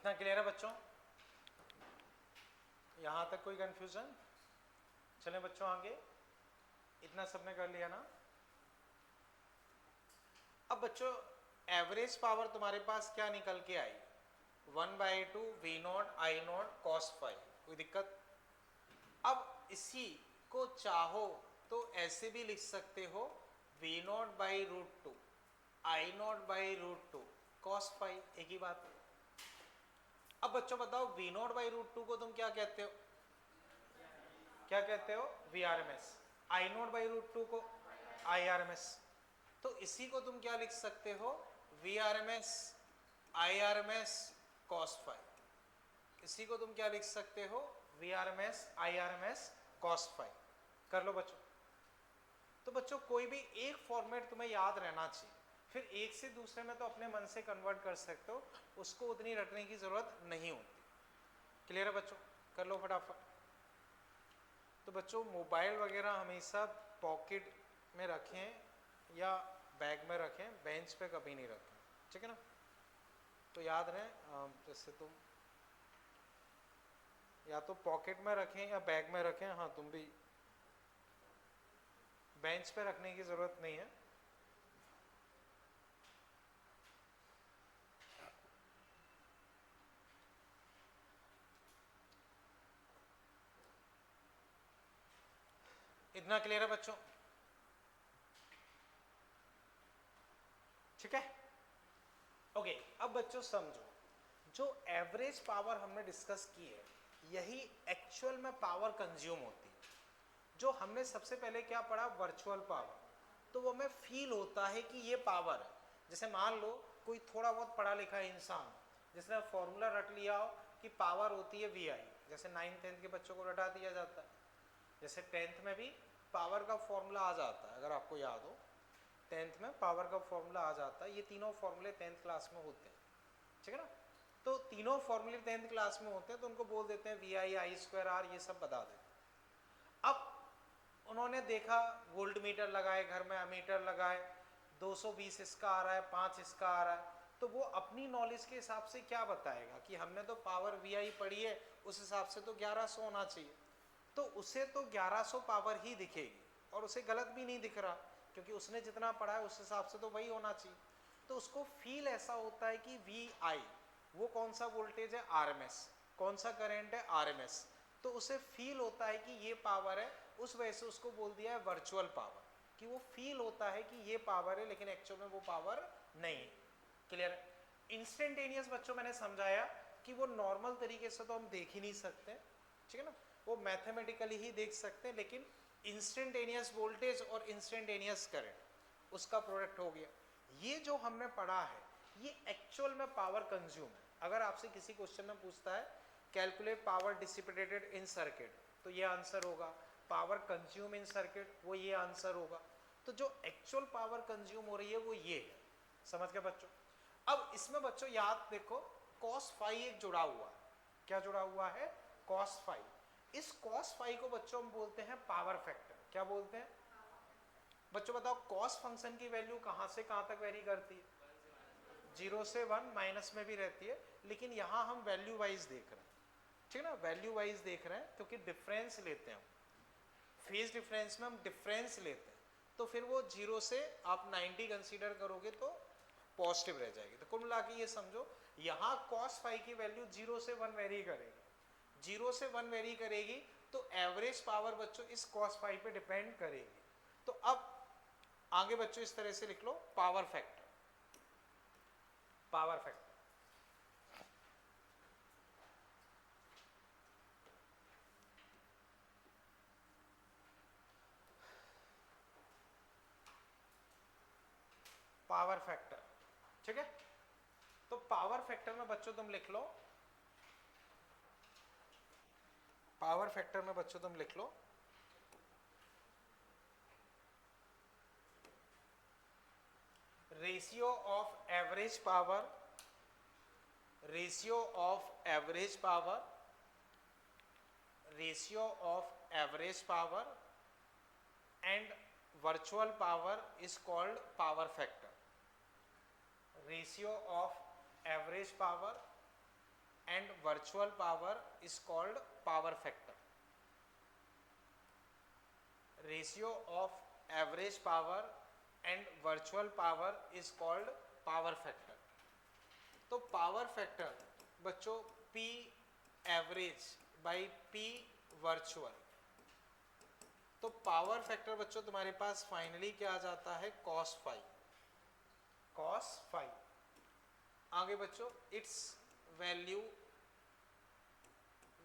[SPEAKER 1] इतना क्लियर है बच्चों? यहां तक कोई कंफ्यूजन? चलें बच्चों आगे, इतना सबने कर लिया ना? अब बच्चों एवरेज पावर तुम्हारे पास क्या निकल के आई? 1/2 V naught I naught cos five. कोई दिक्कत? अब इसी को चाहो तो ऐसे भी लिख सकते हो, V naught by root two I naught by root two cos five, एक ही बात है। अब बच्चों बताओ V naught by root two को तुम क्या कहते हो? क्या कहते हो? V R M S. I naught by root two को आई आर एम एस। तो इसी को तुम क्या लिख सकते हो? V R M S I R M S cos five. इसी को तुम क्या लिख सकते हो? V R M S I R M S cos five. कर लो बच्चों। तो बच्चों कोई भी एक फॉर्मेट तुम्हें याद रहना चाहिए, फिर एक से दूसरे में तो अपने मन से कन्वर्ट कर सकते हो, उसको उतनी रटने की जरूरत नहीं होती। क्लियर है बच्चों? कर लो फटाफट। तो बच्चों मोबाइल वगैरह हमेशा पॉकेट में रखें या बैग में रखें, बेंच पे कभी नहीं रखें, ठीक है ना? तो याद रहे, जैसे तुम या तो पॉकेट में रखें या बैग में रखें, हाँ तुम भी बेंच पे रखने की जरूरत नहीं है। इतना क्लियर है बच्चों? ठीक है, ओके। अब बच्चों समझो, जो एवरेज पावर हमने डिस्कस की है, यही एक्चुअल में पावर कंज्यूम होती है। जो हमने सबसे पहले क्या पढ़ा? Virtual power. तो वो हमें फील होता है कि ये पावर है। जैसे मान लो कोई थोड़ा बहुत पढ़ा लिखा इंसान जिसने फॉर्मूला रट लिया हो कि पावर होती है वी आई, जैसे 9th-10th के बच्चों को रटा दिया जाता है, जैसे 10th में भी पावर का फॉर्मूला आ जाता है, अगर आपको याद हो 10th में पावर का फॉर्मूला आ जाता है। ये तीनों फॉर्मूले 10th क्लास में होते हैं, ठीक है ना? तो तीनों फॉर्मूले 10th क्लास में होते हैं, तो उनको बोल देते हैं V I I square R, ये सब बता देते हैं। अब उन्होंने देखा, वोल्ट मीटर लगाए घर में, अमीटर लगाए, 220 इसका आ रहा है, 5 इसका आ रहा है, तो वो अपनी नॉलेज के हिसाब से क्या बताएगा कि हमने तो पावर वी आई पढ़ी है, उस हिसाब से तो 1100 होना चाहिए। तो उसे तो 1100 पावर ही दिखेगी, और उसे गलत भी नहीं दिख रहा, क्योंकि उसने जितना पढ़ा है उस हिसाब से तो वही होना चाहिए। तो उसको फील ऐसा होता है कि वी आई वो कौन सा वोल्टेज है? R M S. कौन सा करंट है? R M S. तो उसे फील होता है कि ये पावर है, उस वजह से उसको बोल दिया है वर्चुअल पावर, कि वो फील होता है कि ये पावर है, लेकिन एक्चुअल में वो पावर नहीं है। क्लियर? इंस्टेंटेनियस बच्चों मैंने समझाया कि वो नॉर्मल तरीके से तो हम देख ही नहीं सकते, ठीक है ना? वो मैथमेटिकली ही देख सकते हैं, लेकिन इंस्टेंटेनियस वोल्टेज और इंस्टेंटेनियस करंट उसका प्रोडक्ट हो गया। ये जो हमने पढ़ा है ये एक्चुअल में पावर कंज्यूम है। अगर आपसे किसी क्वेश्चन में पूछता है कैलकुलेट पावर डिसिपेटेड इन सर्किट, तो ये आंसर होगा। पावर कंज्यूम इन सर्किट, वो ये आंसर होगा। तो जो एक्चुअल पावर कंज्यूम हो रही है वो ये है। समझ गए बच्चों? अब इसमें बच्चों याद देखो, cos फाई एक जुड़ा हुआ है। क्या जुड़ा हुआ है? cos phi. इस cos फाई को बच्चों हम बोलते हैं पावर फैक्टर। क्या बोलते हैं बच्चों? बताओ cos फंक्शन की वैल्यू कहां से कहां तक वेरी करती है? 0 से 1, माइनस में भी रहती है, लेकिन यहां हम वैल्यू वाइज देख रहे हैं, ठीक है ना? वैल्यू वाइज देख रहे हैं, क्योंकि डिफरेंस लेते हैं, फेज डिफरेंस में हम डिफरेंस लेते हैं। तो फिर वो 0 से आप 90 कंसीडर करोगे तो पॉजिटिव रह जाएगी। तो कुल मिला के ये समझो, यहाँ cos फाई की वैल्यू 0 से 1 वेरी करेगी। 0 से 1 वेरी करेगी, तो एवरेज पावर बच्चों इस cos फाई पे डिपेंड करेगी। तो अब आगे बच्चों इस तरह से लिख लो, power factor. Power factor power factor, ठीक है? तो पावर फैक्टर में बच्चों तुम लिख लो, पावर फैक्टर में बच्चों तुम लिख लो ratio of average power, ratio of average power, ratio of average power and virtual power is called power factor. Ratio of average power and virtual power is called power factor. Ratio of average power and virtual power is called power factor. तो power factor बच्चों P average by P virtual, तो power factor बच्चों तुम्हारे पास finally क्या आ जाता है, cos phi. cos phi आगे बच्चों it's value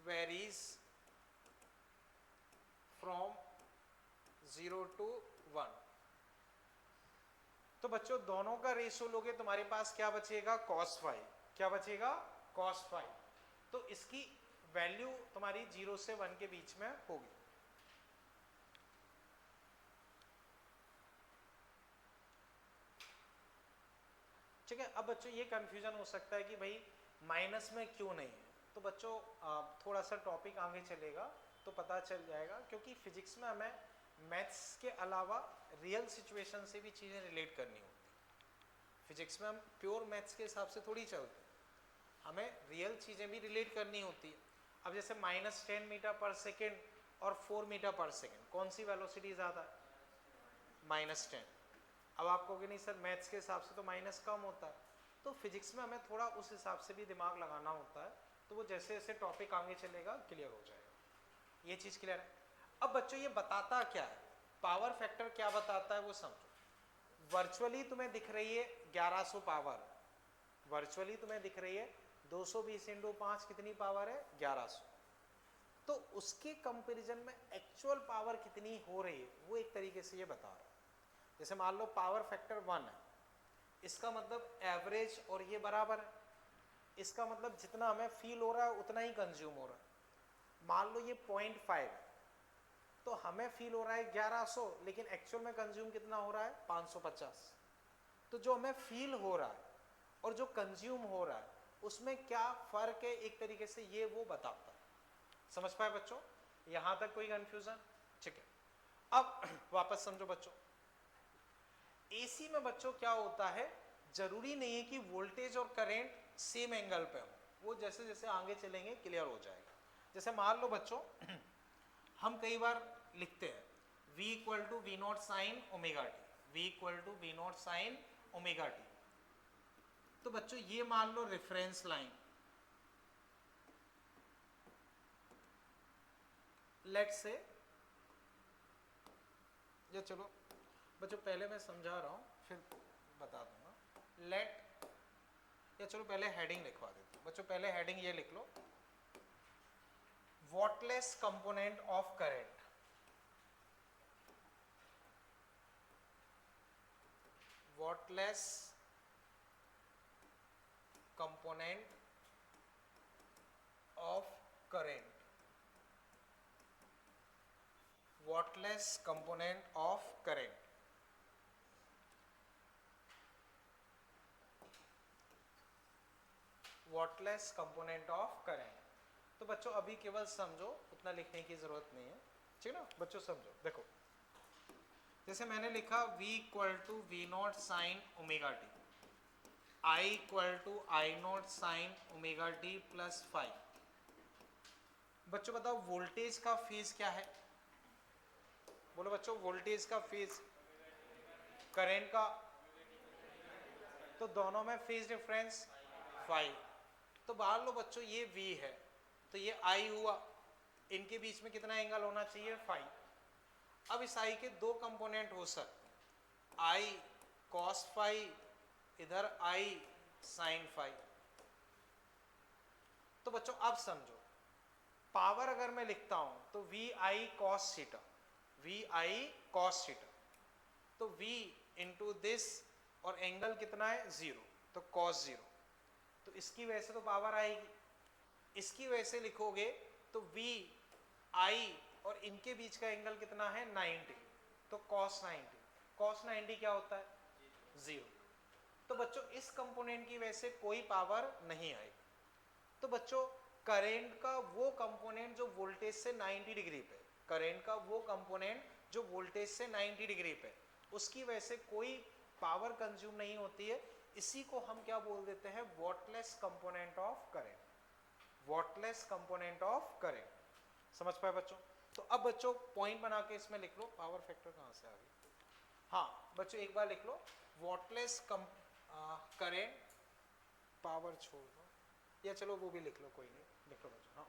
[SPEAKER 1] varies from 0 to 1. तो बच्चों दोनों का रेशो लोगे तुम्हारे पास क्या बचेगा, cos phi. क्या बचेगा, cos phi. तो इसकी वैल्यू तुम्हारी 0 से 1 के बीच में होगी. ठीक है. अब बच्चों ये कंफ्यूजन हो सकता है कि भाई माइनस में क्यों नहीं है. तो बच्चों थोड़ा सा टॉपिक आगे चलेगा तो पता चल जाएगा, क्योंकि फिजिक्स में हमें मैथ्स के अलावा रियल सिचुएशन से भी चीज़ें रिलेट करनी होती. फिजिक्स में हम प्योर मैथ्स के हिसाब से थोड़ी चलते, हमें रियल चीज़ें भी रिलेट करनी होती है. अब जैसे -10 मीटर पर सेकेंड और 4 मीटर पर सेकेंड, कौन सी वेलोसिटी ज़्यादा है, -10. अब आप कहोगे नहीं सर मैथ्स के हिसाब से तो माइनस कम होता है. तो फिजिक्स में हमें थोड़ा उस हिसाब से भी दिमाग लगाना होता है. तो वो जैसे जैसे टॉपिक आगे चलेगा क्लियर हो जाएगा. ये चीज़ क्लियर है. अब बच्चों ये बताता क्या है, पावर फैक्टर क्या बताता है वो समझो. वर्चुअली तुम्हें दिख रही है 1100 पावर, वर्चुअली तुम्हें दिख रही है 220 × 5 कितनी पावर है, 1100. तो उसके कंपैरिजन में एक्चुअल पावर कितनी हो रही है वो एक तरीके से ये बता रहा है. जैसे मान लो पावर फैक्टर 1 है, इसका मतलब एवरेज और ये बराबर है. इसका मतलब जितना हमें फील हो रहा है उतना ही कंज्यूम हो रहा है. मान लो ये 0.5 है, तो हमें फील हो रहा है 1100, लेकिन एक्चुअल में कंज्यूम कितना हो रहा है, 550. तो जो हमें फील हो रहा है और जो कंज्यूम हो रहा है उसमें क्या फर्क है, एक तरीके से ये वो बताता है. समझ पाए बच्चों, यहां तक कोई कंफ्यूजन. ठीक है. अब वापस समझो बच्चों, एसी में बच्चों क्या होता है, जरूरी नहीं है कि वोल्टेज और करंट सेम एंगल पे हो. वो जैसे जैसे आगे चलेंगे क्लियर हो जाएगा. जैसे मान लो बच्चों हम कई बार लिखते हैं V = V0 sin omega T, V = V0 sin omega T. तो बच्चों ये मान लो रेफरेंस लाइन, लेट से, या चलो बच्चों पहले मैं समझा रहा हूं फिर बता दूंगा. लेट, या चलो पहले हेडिंग लिखवा देते बच्चों. पहले हेडिंग ये लिख लो, wattless component of current. Wattless component of current. Wattless component of current. Wattless component of current. तो बच्चों अभी केवल समझो, उतना लिखने की जरूरत नहीं है. ठीक है ना बच्चों, समझो. देखो जैसे मैंने लिखा V = V0 sin omega T, I = I0 sin omega t plus 5. बच्चों बताओ वोल्टेज का फेज क्या है, बोलो बच्चों वोल्टेज का फेज, करंट का, तो दोनों में फेज डिफरेंस 5. तो मान लो बच्चों ये V है तो ये I हुआ, इनके बीच में कितना एंगल होना चाहिए, 5. अब इस I के दो कंपोनेंट हो सकते हैं, I cos phi, इधर I sin phi. तो बच्चों अब समझो, पावर अगर मैं लिखता हूं तो VI cos theta, VI cos theta, तो V इंटू दिस, और एंगल कितना है 0, तो cos 0. तो इसकी वजह से तो पावर आएगी. इसकी वजह से लिखोगे तो VI और इनके बीच का एंगल कितना है 90, तो cos 90. cos 90 क्या होता है, 0. तो बच्चों इस कंपोनेंट की वजह से कोई पावर नहीं आएगी. तो बच्चों करंट का वो कंपोनेंट जो वोल्टेज से 90 डिग्री पे, करंट का वो कंपोनेंट जो वोल्टेज से 90 डिग्री पे, उसकी वजह से कोई पावर कंज्यूम नहीं होती है. इसी को हम क्या बोल देते हैं, wattless component of current. Wattless component of current. समझ पाए बच्चों? तो अब बच्चों पॉइंट बना के इसमें लिख लो, पावर फैक्टर कहाँ से आ गई? हाँ बच्चों एक बार लिख लो, वॉटलेस करेंट, पावर छोड़ दो या चलो वो भी लिख लो, कोई नहीं, लिख लो बच्चों। हाँ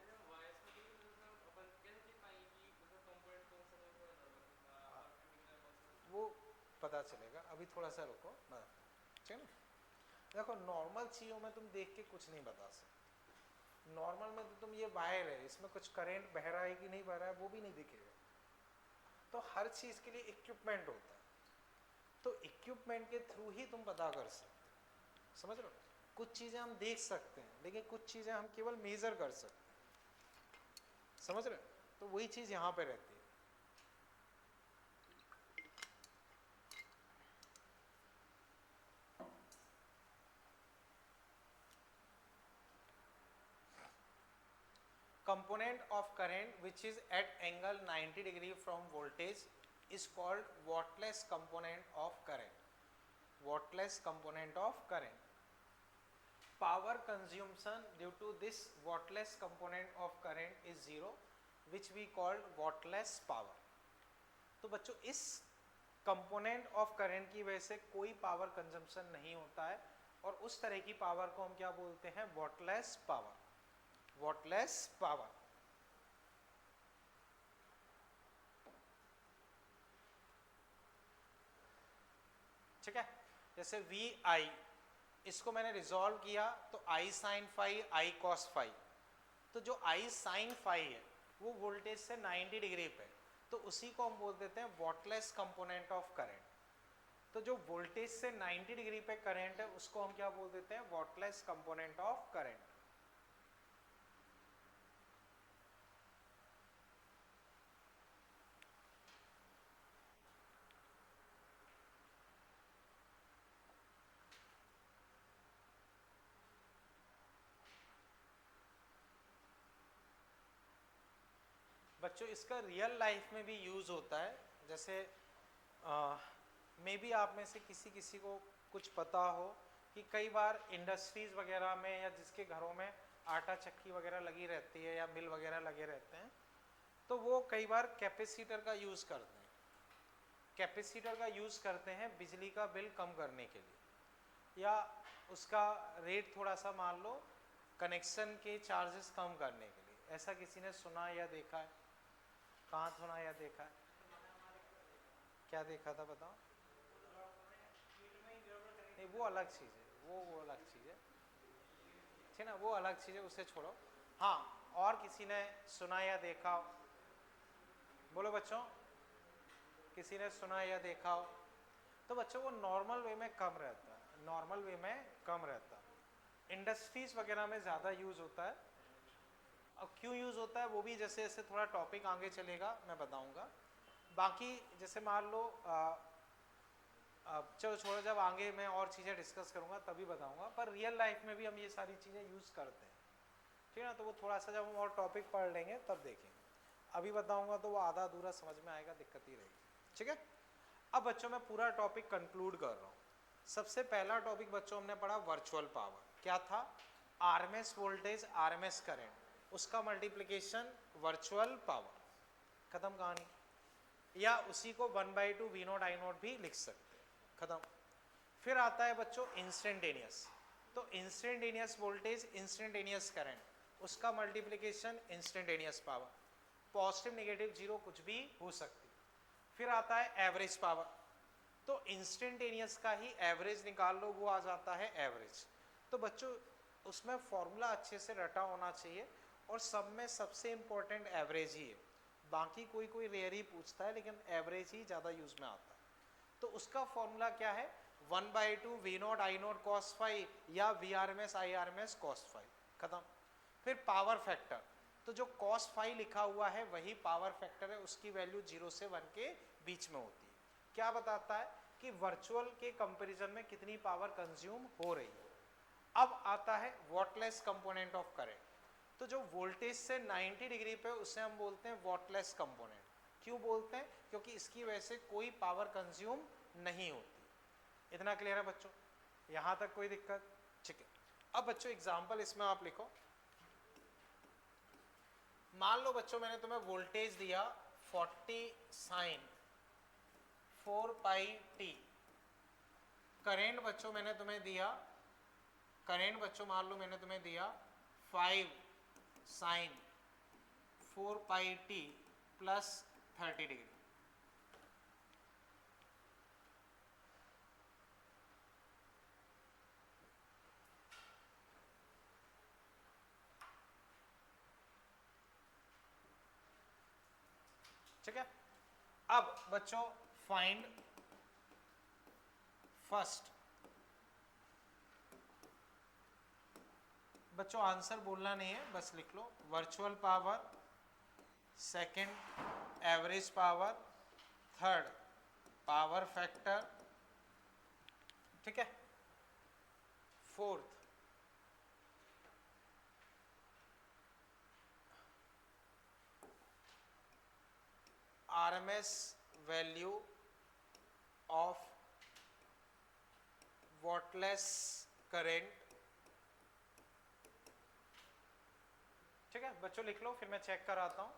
[SPEAKER 1] वो पता चलेगा, अभी थोड़ा सा रुको, ठीक है ना। देखो नॉर्मल चीज़ों में तुम देख के कुछ नहीं बता सकते। नॉर्मल में तो तुम ये वायर है, इसमें कुछ करंट बह रहा है कि नहीं बह रहा है वो भी नहीं दिखेगा। तो हर चीज़ के लिए इक्विपमेंट होता है, तो इक्विपमेंट के थ्रू ही तुम पता कर सकते हो। समझ रहे हो? कुछ चीज़ें हम देख सकते हैं लेकिन कुछ चीज़ें हम केवल मेजर कर सकते हैं। समझ रहे हो? तो वही चीज़ यहाँ पे रहती है। Component of current which is at angle 90 degree from voltage is called Wattles component of current. Wattles component of current. Power consumption due to this Wattles component of current is zero, which we called Wattless power. तो बच्चों इस component of current की वजह से कोई power consumption नहीं होता है, और उस तरह की पावर को हम क्या बोलते हैं? Wattless power. Wattless power. ठीक है, जैसे वी आई, इसको मैंने रिजॉल्व किया तो आई sine phi, I cos phi. तो जो आई साइन फाई है वो वोल्टेज से 90 डिग्री पे, तो उसी को हम बोल देते हैं वॉटलेस कंपोनेंट ऑफ करंट। तो जो वोल्टेज से 90 डिग्री पे करंट है उसको हम क्या बोल देते हैं? Wattless component of current. बच्चों इसका रियल लाइफ में भी यूज़ होता है। जैसे मे बी आप में से किसी किसी को कुछ पता हो कि कई बार इंडस्ट्रीज़ वगैरह में या जिसके घरों में आटा चक्की वगैरह लगी रहती है या मिल वगैरह लगे रहते हैं, तो वो कई बार कैपेसिटर का यूज़ करते हैं। कैपेसिटर का यूज़ करते हैं बिजली का बिल कम करने के लिए, या उसका रेट थोड़ा सा मान लो कनेक्शन के चार्जेस कम करने के लिए। ऐसा किसी ने सुना या देखा है? कहाँ सुना या देखा है? क्या देखा था बताओ? नहीं वो अलग चीज़ है, वो अलग चीज़ है, ठीक ना, वो अलग चीज़ है, उसे छोड़ो। हाँ, और किसी ने सुना या देखा हो? बोलो बच्चों, किसी ने सुना या देखा हो? तो बच्चों वो नॉर्मल वे में कम रहता है, नॉर्मल वे में कम रहता है। इंडस्ट्रीज वगैरह में ज़्यादा यूज़ होता है। अब क्यों यूज़ होता है वो भी जैसे जैसे थोड़ा टॉपिक आगे चलेगा मैं बताऊंगा। बाकी जैसे मान लो चलो छोड़ो, जब आगे मैं और चीज़ें डिस्कस करूंगा तभी बताऊंगा, पर रियल लाइफ में भी हम ये सारी चीज़ें यूज़ करते हैं, ठीक है ना। तो वो थोड़ा सा जब हम और टॉपिक पढ़ लेंगे तब देखेंगे, अभी बताऊंगा तो वो आधा अधूरा समझ में आएगा, दिक्कत ही रहेगी, ठीक है। अब बच्चों मैं पूरा टॉपिक कंक्लूड कर रहा हूँ। सबसे पहला टॉपिक बच्चों हमने पढ़ा वर्चुअल पावर। क्या था? आरएमएस वोल्टेज, आरएमएस करंट, उसका मल्टीप्लिकेशन वर्चुअल पावर। खत्म कहानी। या उसी को 1/2 वी नॉट आई नॉट भी लिख सकते हैं, खत्म। फिर आता है बच्चों इंस्टेंटेनियस। तो इंस्टेंटेनियस वोल्टेज, इंस्टेंटेनियस करंट, उसका multiplication instantaneous power. Positive negative zero कुछ भी हो सकती। फिर आता है एवरेज पावर। तो इंस्टेंटेनियस का ही एवरेज निकाल लो, वो आ जाता है एवरेज। तो बच्चों उसमें फॉर्मूला अच्छे से रटा होना चाहिए, और सब में सबसे इंपॉर्टेंट एवरेज ही है। बाकी कोई कोई रेयर ही पूछता है, लेकिन एवरेज ही ज़्यादा यूज में आता है। तो उसका फॉर्मूला क्या है? 1/2 V naught I naught cos phi, या V R M S I R M S cos phi, खत्म। फिर पावर फैक्टर, तो जो कॉस फाइव लिखा हुआ है वही पावर फैक्टर है, उसकी वैल्यू 0 से 1 के बीच में होती है। क्या बताता है? कि वर्चुअल के कंपैरिजन में कितनी पावर कंज्यूम हो रही है। अब आता है वॉटलेस कंपोनेंट ऑफ करंट। तो जो वोल्टेज से 90 डिग्री पे, उसे हम बोलते हैं वॉटलेस कंपोनेंट। क्यों बोलते हैं? क्योंकि इसकी वजह से कोई पावर कंज्यूम नहीं होती। इतना क्लियर है बच्चों? यहां तक कोई दिक्कत? ठीक है। अब बच्चों एग्जांपल इसमें आप लिखो। मान लो बच्चों मैंने तुम्हें वोल्टेज दिया 40 साइन 4 पाई टी, करेंट बच्चों मैंने तुम्हें दिया, करेंट बच्चों मान लो मैंने तुम्हें दिया 5 sign 4 pi T plus 30 degree. ठीक है, अब बच्चों फाइंड फर्स्ट, बच्चों आंसर बोलना नहीं है, बस लिख लो virtual power, second average power, third power factor, ठीक है, fourth RMS value of wattless current. ठीक है बच्चों लिख लो, फिर मैं चेक कराता हूं।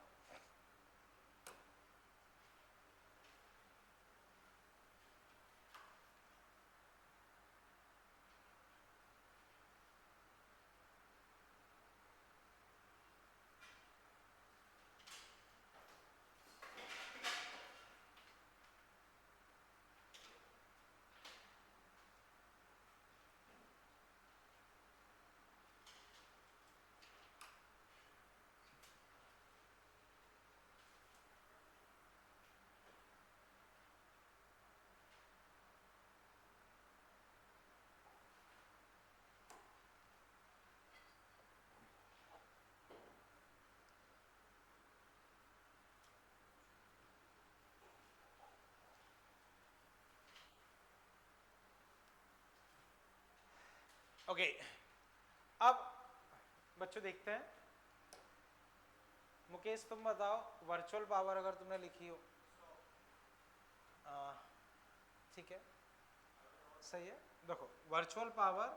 [SPEAKER 1] ओके अब बच्चों देखते हैं, मुकेश तुम बताओ वर्चुअल पावर अगर तुमने लिखी हो, ठीक है सही है। देखो virtual power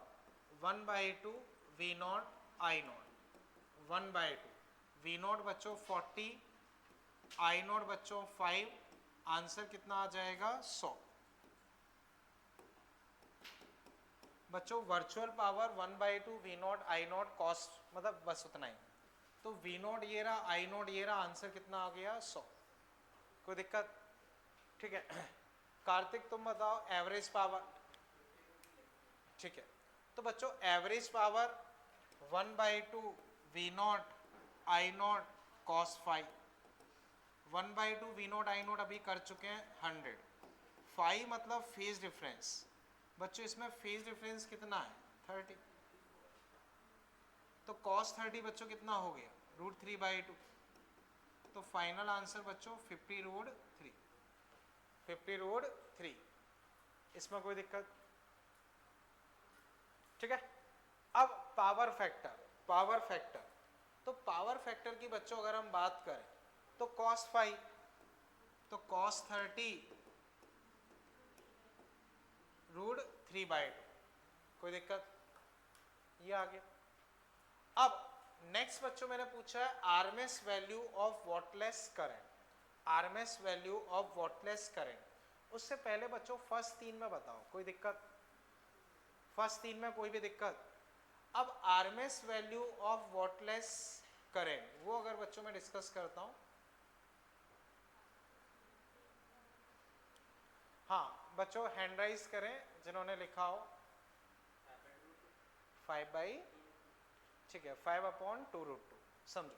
[SPEAKER 1] 1/2 V naught I naught, 1/2 V naught बच्चों 40, आई नॉट बच्चों 5, आंसर कितना आ जाएगा 100। बच्चों virtual power 1/2 V naught I naught cos, मतलब बस उतना ही, तो वी नॉट ये रहा, आई नॉट ये रहा, आंसर कितना आ गया 100। कोई दिक्कत? ठीक है कार्तिक तुम बताओ एवरेज पावर। ठीक है तो बच्चों average power 1/2 V naught I naught cos 5, 1/2 V naught I naught अभी कर चुके हैं 100, 5 मतलब फेज डिफरेंस, बच्चों इसमें फेज डिफरेंस कितना है 30, तो cos 30 बच्चों कितना हो गया √3/2, तो फाइनल आंसर बच्चों 50√3, 50√3, इसमें कोई दिक्कत? ठीक है अब पावर फैक्टर, पावर फैक्टर, तो पावर फैक्टर की बच्चों अगर हम बात करें तो cos 5, तो cos 30 √3/2, कोई दिक्कत? ये आ गया। अब नेक्स्ट बच्चों मैंने पूछा है RMS value of wattless current, RMS value of wattless current. उससे पहले बच्चों फर्स्ट 3 में बताओ, कोई दिक्कत? फर्स्ट 3 में कोई भी दिक्कत? अब RMS value of wattless current वो अगर बच्चों मैं डिस्कस करता हूं, हाँ बच्चों हैंड राइज करें जिन्होंने लिखा हो 5/, ठीक है 5/2√2। समझो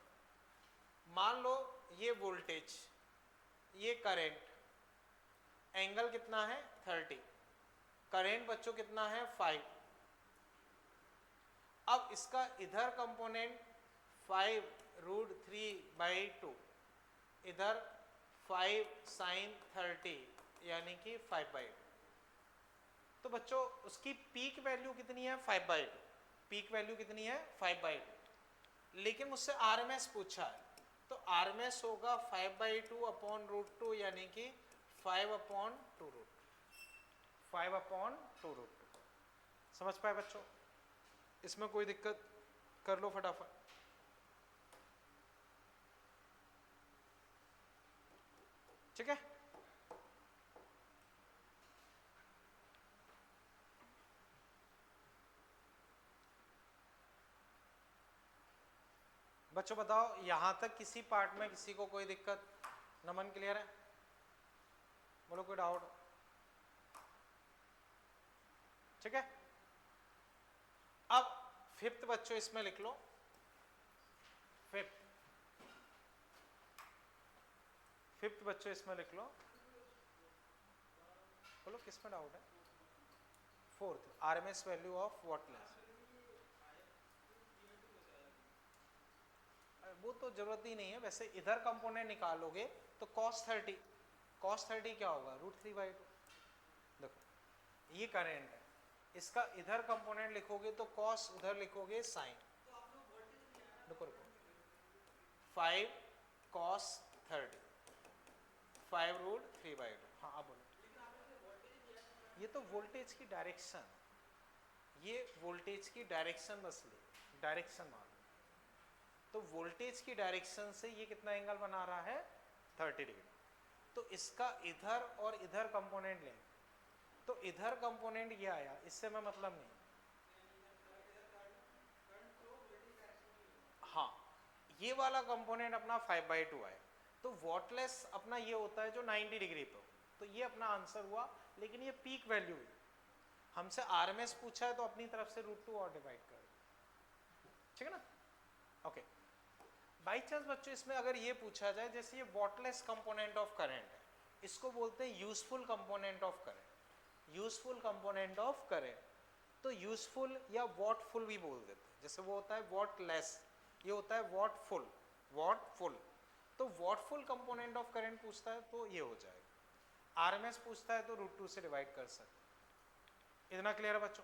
[SPEAKER 1] मान लो ये वोल्टेज, ये करंट, एंगल कितना है 30, करंट बच्चों कितना है 5, अब इसका इधर कंपोनेंट 5√3/2, इधर 5 sin 30 यानी कि 5/2, तो बच्चों उसकी पीक वैल्यू कितनी है 5/2, पीक वैल्यू कितनी है 5/2, लेकिन मुझसे आरएमएस पूछा है, तो आरएमएस होगा 5/2/√2 यानी कि 5/2√2, 5/2√2। समझ पाए बच्चों? इसमें कोई दिक्कत? कर लो फटाफट। ठीक है। बच्चों बताओ यहां तक किसी पार्ट में किसी को कोई दिक्कत? नमन क्लियर है? बोलो कोई डाउट? ठीक है। अब फिफ्थ बच्चों इसमें लिख लो, फिफ्थ बच्चों इसमें लिख लो। बोलो किसमें डाउट है? Fourth, RMS value of wattless. वो तो जरूरत ही नहीं है, वैसे इधर कंपोनेंट निकालोगे तो cos 30, cos 30 क्या होगा? √3/2। देखो ये करंट है, इसका इधर कंपोनेंट लिखोगे तो cos, उधर लिखोगे sin। रुको रुको, 5 cos 30, 5 √3/2। हाँ अब बोलो। ये तो वोल्टेज की डायरेक्शन, ये वोल्टेज की डायरेक्शन बस ले, डायरेक्शन मान। तो वोल्टेज की डायरेक्शन से ये कितना एंगल बना रहा है? 30 डिग्री। तो इसका इधर और इधर कंपोनेंट लें तो इधर कंपोनेंट ये आया, इससे मैं मतलब नहीं। हाँ ये वाला कंपोनेंट अपना 5/2 है, तो वॉटलेस अपना ये होता है जो 90 डिग्री पे हो, तो ये अपना आंसर हुआ। लेकिन ये पीक वैल्यू है, हमसे आरएमएस पूछा है तो अपनी तरफ से √2 और डिवाइड कर, ठीक है ना? ओके। बाई चांस बच्चों इसमें अगर ये पूछा जाए, जैसे ये वॉटलेस कंपोनेंट ऑफ करंट है, इसको बोलते हैं useful component of current, useful component of current. तो यूजफुल या वॉटफुल भी बोल देते हैं, जैसे वो होता है वॉटलेस, ये होता है वॉटफुल, वॉटफुल। तो वॉटफुल कंपोनेंट ऑफ करंट पूछता है तो ये हो जाएगा, आरएमएस पूछता है तो √2 से डिवाइड कर सकते। इतना क्लियर है बच्चों?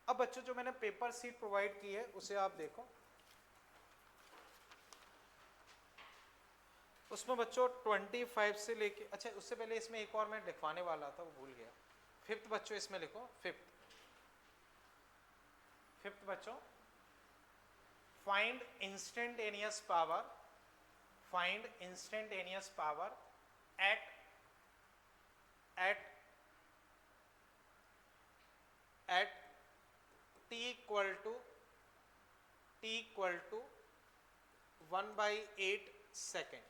[SPEAKER 1] अब बच्चों जो मैंने पेपर सीट प्रोवाइड की है उसे आप देखो, उसमें बच्चों 25 से लेके, अच्छा उससे पहले इसमें एक और मैं लिखवाने वाला था वो भूल गया। फिफ्थ बच्चों इसमें लिखो, फिफ्थ बच्चों, find instantaneous power, find instantaneous power at t equal to 1/8 second.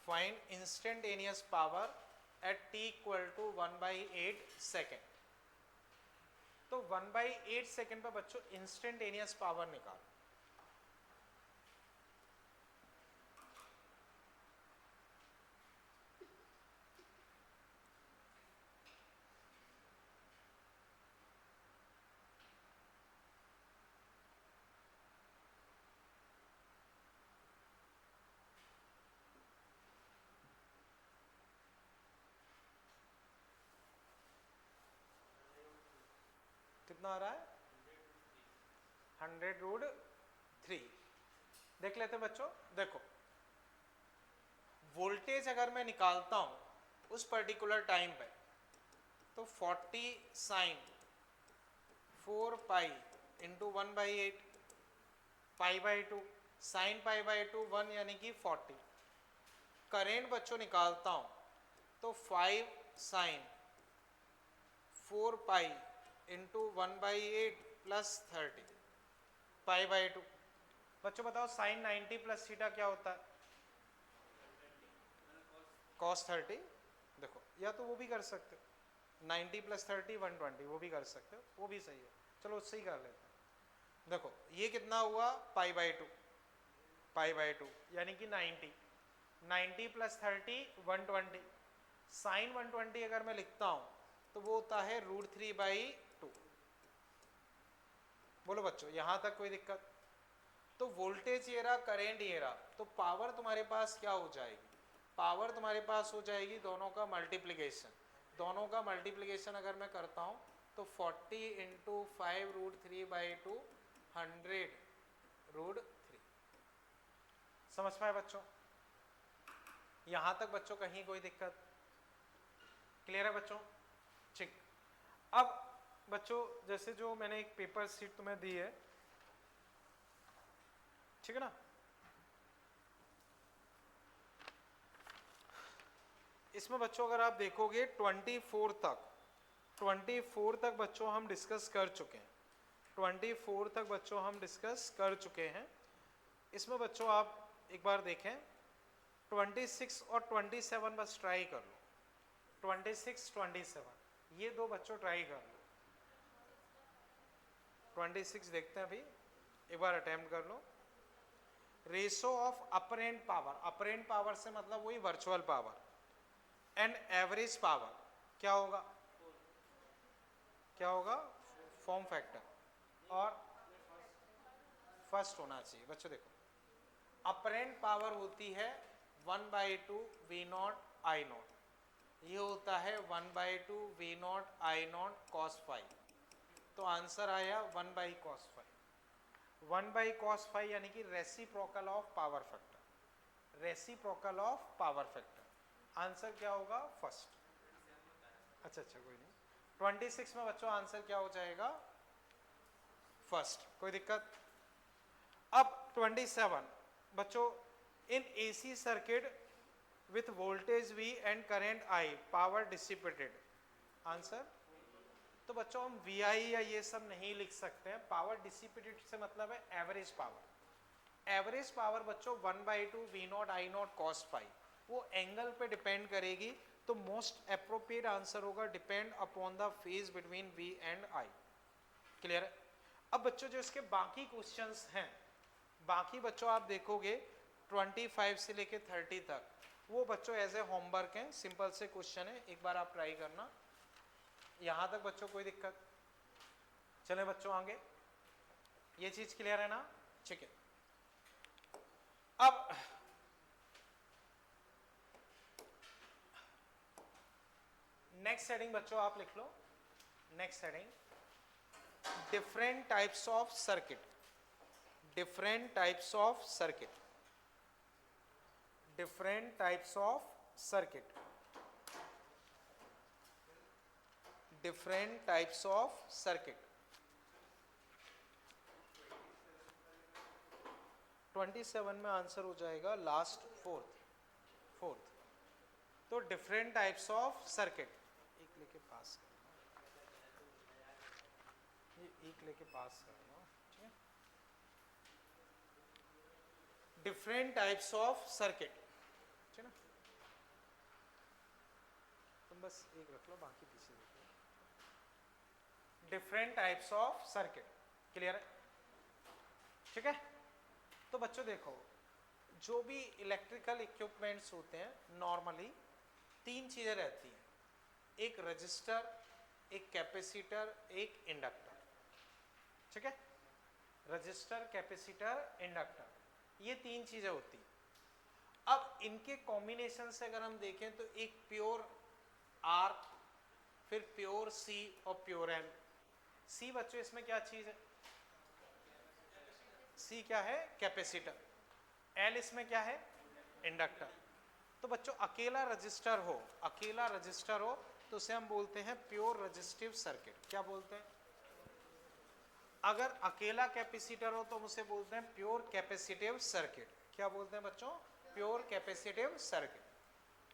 [SPEAKER 1] Find instantaneous power at t equal to 1/8 second. तो 1/8 सेकेंड पर बच्चों इंस्टेंटेनियस पावर निकालो। कितना आ रहा है? 100√3। देख लेते बच्चों, देखो वोल्टेज अगर मैं निकालता हूं उस पर्टिकुलर टाइम पे तो 40 sin 4 पाई इंटू 1/8 π/2 sin π/2 1 यानी कि 40। करेंट बच्चों निकालता हूं तो 5 sin 4 पाई इंटू 1/8 प्लस 30 π/2। बच्चों बताओ साइन 90 प्लस थीटा क्या होता है? cos 30। देखो या तो वो भी कर सकते हो, 90 प्लस 30 120, वो भी कर सकते हो, वो भी सही है। चलो उससे ही कर लेते हैं। देखो ये कितना हुआ? π/2 यानी कि 90 प्लस 30 120। साइन 120 अगर मैं लिखता हूं तो वो होता है √3/2। बोलो बच्चों यहां तक कोई दिक्कत? तो वोल्टेज ये रहा, करेंट ये रहा, तो पावर तुम्हारे पास क्या हो जाएगी? पावर तुम्हारे पास हो जाएगी दोनों का मल्टीप्लिकेशन। दोनों का मल्टीप्लिकेशन अगर मैं करता हूं तो 40 इंटू 5√3/2 100√3। समझ पाए बच्चों? यहां तक बच्चों कहीं कोई दिक्कत? क्लियर है बच्चों? ठीक। अब बच्चों जैसे जो मैंने एक पेपर शीट तुम्हें दी है, ठीक है ना, इसमें बच्चों अगर आप देखोगे 24 तक बच्चों हम डिस्कस कर चुके हैं, 24 तक बच्चों हम डिस्कस कर चुके हैं। इसमें बच्चों आप एक बार देखें 26 और 27 बस ट्राई कर लो, 26 27 ये दो बच्चों ट्राई कर लो। 26 देखते हैं अभी, एक बार अटेम्प्ट कर लो। Ratio of apparent power, apparent power से मतलब वही virtual power, and average power क्या होगा, क्या होगा, फॉर्म फैक्टर, और फर्स्ट होना चाहिए। बच्चों देखो अपरेंट पावर होती है 1/2 V0 I0, ये होता है 1/2 V0 I0 cos phi, तो आंसर आया 1/cos phi, 1/cos phi यानी कि reciprocal of power factor, reciprocal of power factor. Answer क्या होगा, फर्स्ट। अच्छा कोई नहीं, 26 में बच्चों आंसर क्या हो जाएगा, फर्स्ट, कोई दिक्कत। अब 27 बच्चों, इन AC circuit with voltage V and current I power dissipated, answer. तो बच्चों हम VI या ये सब नहीं लिख सकते हैं, पावर डिसिपेटेड से मतलब है एवरेज पावर। एवरेज पावर बच्चों 1/2 V0 I0 cos phi, वो एंगल पे डिपेंड करेगी, तो मोस्ट अप्रोप्रिएट आंसर होगा depend upon the phase between V and I। Clear है। अब बच्चों जो इसके बाकी क्वेश्चंस हैं, बाकी बच्चों आप देखोगे 25 से लेके 30 तक, वो बच्चों एज ए होमवर्क हैं, सिंपल से क्वेश्चन है, एक बार आप ट्राई करना। यहां तक बच्चों कोई दिक्कत, चले बच्चों आगे, ये चीज क्लियर है ना, ठीक है। अब नेक्स्ट हेडिंग बच्चों आप लिख लो, next heading different types of circuit, different types of circuit, different types of circuit, different types of circuit. 27 में आंसर हो जाएगा लास्ट फोर्थ। तो डिफरेंट टाइप्स ऑफ सर्किट, एक लेके पास करना, ये एक लेके पास करना, ठीक है। डिफरेंट टाइप्स ऑफ सर्किट, ठीक है ना, तुम बस एक रख लो, बाकी पीछे देख लो। Different types of circuit, clear है, ठीक है। तो बच्चों देखो, जो भी इलेक्ट्रिकल इक्विपमेंट्स होते हैं नॉर्मली तीन चीजें रहती हैं, एक रजिस्टर, एक कैपेसिटर, एक इंडक्टर, ठीक है। रजिस्टर, कैपेसिटर, इंडक्टर, ये तीन चीजें होती हैं। अब इनके कॉम्बिनेशन से अगर हम देखें तो एक प्योर R, फिर प्योर C और प्योर L। C बच्चों इसमें क्या चीज है, C क्या है, कैपेसिटर, L इसमें क्या है, इंडक्टर। तो बच्चों अकेला रजिस्टर हो, अकेला रजिस्टर हो तो उसे हम बोलते हैं प्योर रजिस्टिव सर्किट, क्या बोलते हैं। अगर अकेला कैपेसिटर हो तो हम उसे बोलते हैं प्योर कैपेसिटिव सर्किट, क्या बोलते हैं बच्चों, प्योर कैपेसिटिव सर्किट।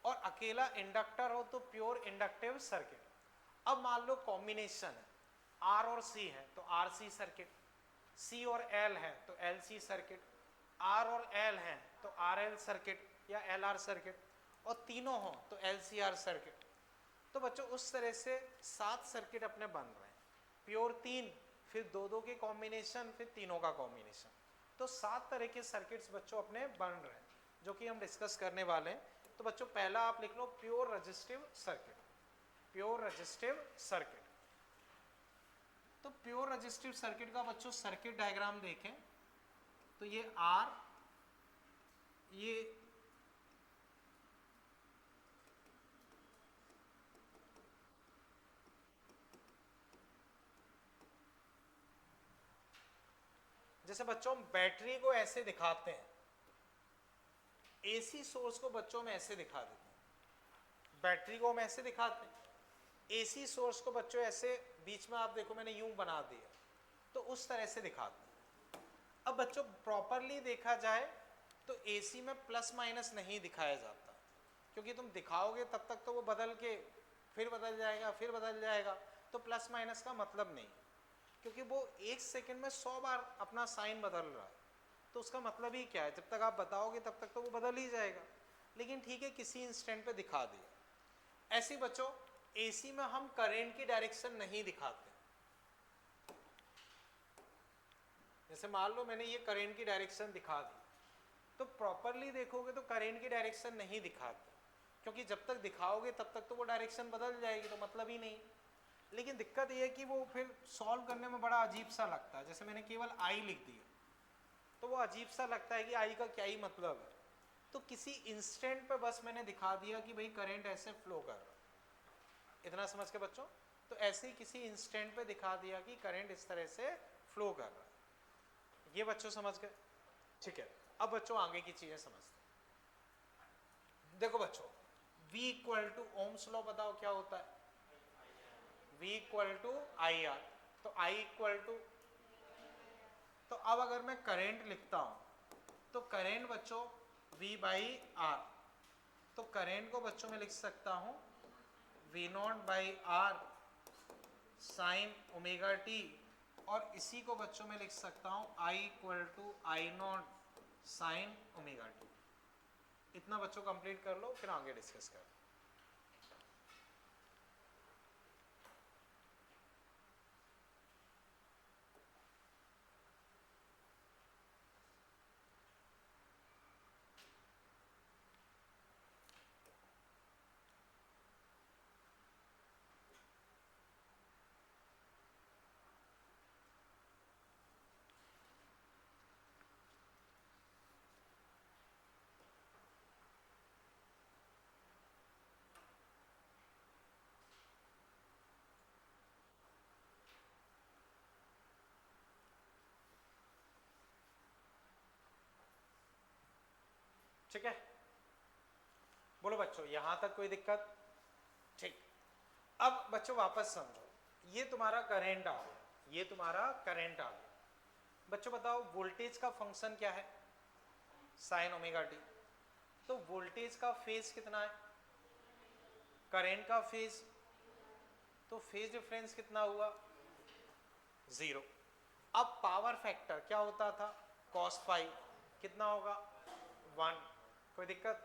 [SPEAKER 1] और अकेला इंडक्टर हो तो प्योर इंडक्टिव सर्किट। अब मान लो कॉम्बिनेशन है, R और C है तो RC सर्किट, C और L है तो LC सर्किट, R और L है तो RL सर्किट या LR सर्किट, और तीनों हो तो LCR सर्किट। तो बच्चों उस तरह से 7 सर्किट अपने बन रहे हैं, प्योर 3, फिर दो के कॉम्बिनेशन, फिर तीनों का कॉम्बिनेशन। तो 7 तरह के सर्किट्स बच्चों अपने बन रहे हैं, जो कि हम डिस्कस करने वाले हैं। तो बच्चों पहला आप लिख लो pure resistive circuit, pure resistive circuit. तो प्योर रजिस्टिव सर्किट का बच्चों सर्किट डायग्राम देखें तो ये R, ये जैसे बच्चों हम बैटरी को ऐसे दिखाते हैं, एसी सोर्स को बच्चों में ऐसे दिखा देते हैं, बैटरी को हम ऐसे दिखाते हैं, एसी सोर्स को बच्चों ऐसे बीच में आप देखो मैंने यूं बना दिया, तो उस तरह से दिखाते हैं। अब बच्चों प्रॉपरली देखा जाए तो एसी में प्लस माइनस नहीं दिखाया जाता, क्योंकि तुम दिखाओगे तब तक तो वो बदल के फिर बदल जाएगा, फिर बदल जाएगा, तो प्लस माइनस का मतलब नहीं, क्योंकि वो 1 सेकंड में 100 बार अपना साइन बदल रहा है, तो उसका मतलब ही क्या है, जब तक आप बताओगे तब तक तो वो बदल ही जाएगा। लेकिन ठीक है, किसी इंस्टेंट पे दिखा दिया। ऐसी बच्चों एसी में हम करंट की डायरेक्शन नहीं दिखाते। जैसे मान लो मैंने ये करंट की डायरेक्शन दिखा दी, तो प्रॉपरली देखोगे तो करंट की डायरेक्शन नहीं दिखाते, क्योंकि जब तक दिखाओगे तब तक तो वो डायरेक्शन बदल जाएगी, तो मतलब ही नहीं। लेकिन दिक्कत ये है कि वो फिर सॉल्व करने में बड़ा अजीब सा लगता है। जैसे मैंने केवल आई लिख दिया तो वो अजीब सा लगता है कि आई का क्या ही मतलब है। तो किसी इंस्टेंट पे बस मैंने दिखा दिया कि भाई करंट ऐसे फ्लो कर रहा है, इतना समझ के बच्चों। तो ऐसे ही किसी इंस्टेंट पे दिखा दिया कि करंट इस तरह से फ्लो कर रहा है। ये बच्चों समझ गए? ठीक है, अब बच्चों आगे की चीजें समझते हैं। देखो बच्चों, V equal to Ohm's law बताओ क्या होता है? V equal to I R. तो I इक्वल टू, तो अब अगर मैं करंट लिखता हूं तो करंट बच्चों V बाई आर, तो करंट को बच्चों में लिख सकता हूं V naught by R sine omega t, और इसी को बच्चों में लिख सकता हूं I equal to I naught sine omega t. इतना बच्चों कंप्लीट कर लो, फिर आगे डिस्कस कर। ठीक है, बोलो बच्चों, यहां तक कोई दिक्कत? ठीक। अब बच्चों वापस समझो, ये तुम्हारा करंट आ गया, ये तुम्हारा करंट आ गया। बच्चों बताओ वोल्टेज का फंक्शन क्या है? Sign omega T. तो वोल्टेज का फेज कितना है? करंट का फेज, तो फेज डिफरेंस कितना हुआ? 0। अब पावर फैक्टर क्या होता था? cos फाइव, कितना होगा? 1। कोई दिक्कत?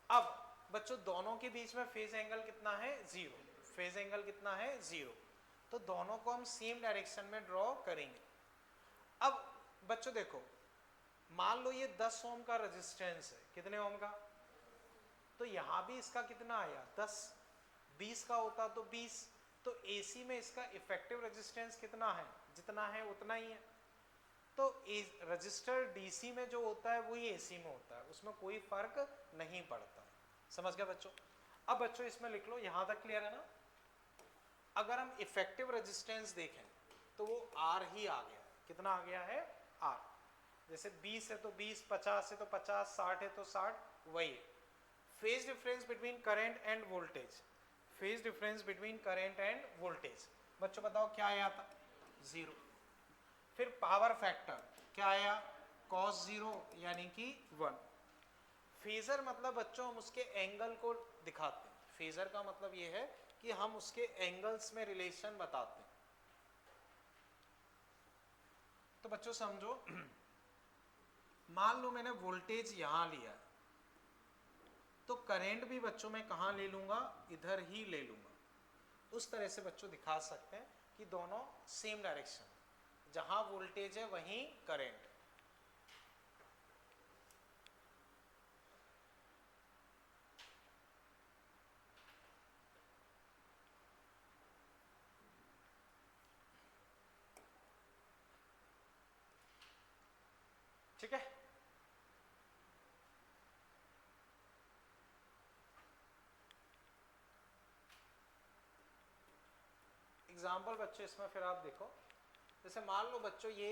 [SPEAKER 1] अब बच्चों दोनों के बीच में फेज एंगल कितना है? 0। फेज एंगल कितना है? 0। तो दोनों को हम सेम डायरेक्शन में ड्रॉ करेंगे। अब बच्चों देखो, मान लो ये 10 ओम का रेजिस्टेंस है, कितने ओम का? तो यहां भी इसका कितना आया? 10। 20 का होता तो 20। तो एसी में इसका इफेक्टिव रेजिस्टेंस कितना है? जितना है उतना ही है। तो रजिस्टर डीसी में जो होता है वही एसी में होता है, उसमें कोई फर्क नहीं पड़ता। समझ गए बच्चों? अब बच्चों इसमें लिख लो, यहां तक क्लियर है ना? अगर हम इफेक्टिव रेजिस्टेंस देखें तो वो आर ही आ गया। कितना आ गया है? आर। जैसे 20 है तो 20, 50 है तो 50, 60 है तो 60, वही है। Phase difference between current end voltage, phase difference between current end voltage बच्चों बताओ क्या आया था? 0। फिर पावर फैक्टर क्या आया? cos 0 यानी कि 1। फेजर मतलब बच्चों हम उसके एंगल को दिखाते हैं। फेजर का मतलब ये है कि हम उसके एंगल्स में रिलेशन बताते हैं। तो बच्चों समझो, मान लो मैंने वोल्टेज यहां लिया, तो करंट भी बच्चों मैं कहां ले लूंगा? इधर ही ले लूंगा। उस तरह से बच्चों दिखा सकते हैं कि दोनों सेम डायरेक्शन, जहां वोल्टेज है वहीं करंट। ठीक है, एग्जाम्पल बच्चों इसमें फिर आप देखो। जैसे मान लो बच्चों ये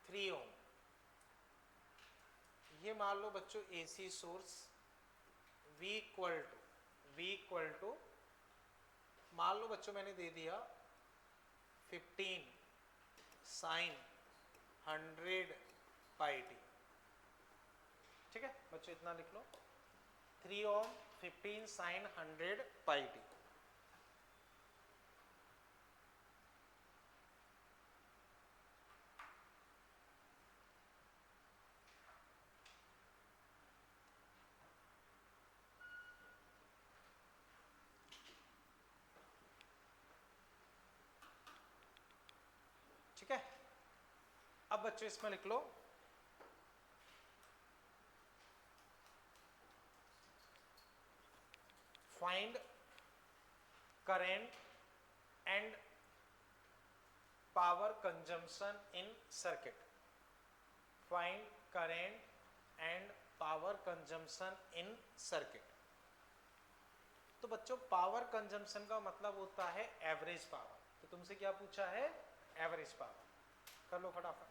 [SPEAKER 1] 3 ओम, ये मान लो बच्चों AC source V equal to मान लो बच्चों मैंने दे दिया 15 साइन 100 पाई टी। ठीक है बच्चों, इतना लिख लो। 3 ओम 15 sin 100 पाई टी। ठीक है, अब बच्चों इसमें लिख लो find current and power consumption in circuit. Find current and power consumption in circuit. तो बच्चों पावर कंजम्पशन का मतलब होता है एवरेज पावर। तो तुमसे क्या पूछा है? Average power. कर लो फटाफट।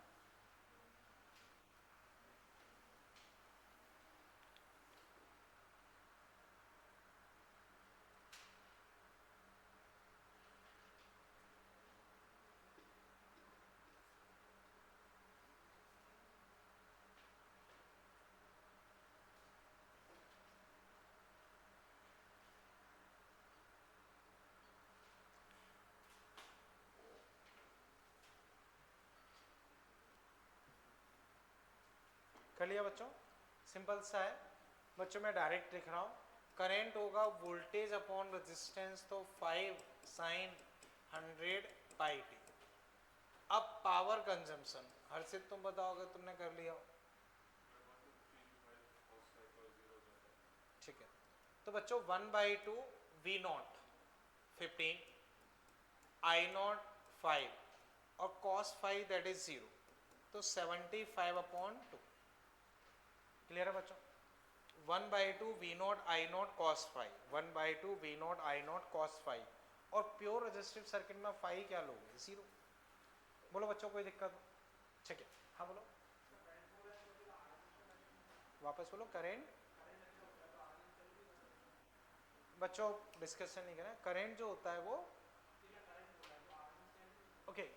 [SPEAKER 1] कर लिया बच्चों? सिंपल सा है बच्चों, मैं डायरेक्ट लिख रहा हूँ। करंट होगा वोल्टेज अपॉन रेजिस्टेंस, तो 5 साइन 100 पाई टी। अब पावर कंजम्पशन हर्षित तुम बताओगे, तुमने कर लिया। ठीक है, तो बच्चों 1/2 वी नॉट 15, आई नॉट 5 और cos 5 दैट इज 0, तो 75/2। क्लियर है बच्चों? 1/2 V naught I naught cos 5, 1/2 V naught I naught cos 5। और प्योर रेजिस्टिव सर्किट में 5 क्या लोगे? 0। बोलो बच्चों, कोई दिक्कत? ठीक है, हाँ बोलो, वापस बोलो। करेंट बच्चों डिस्कशन नहीं करें। करंट जो होता है वो ओके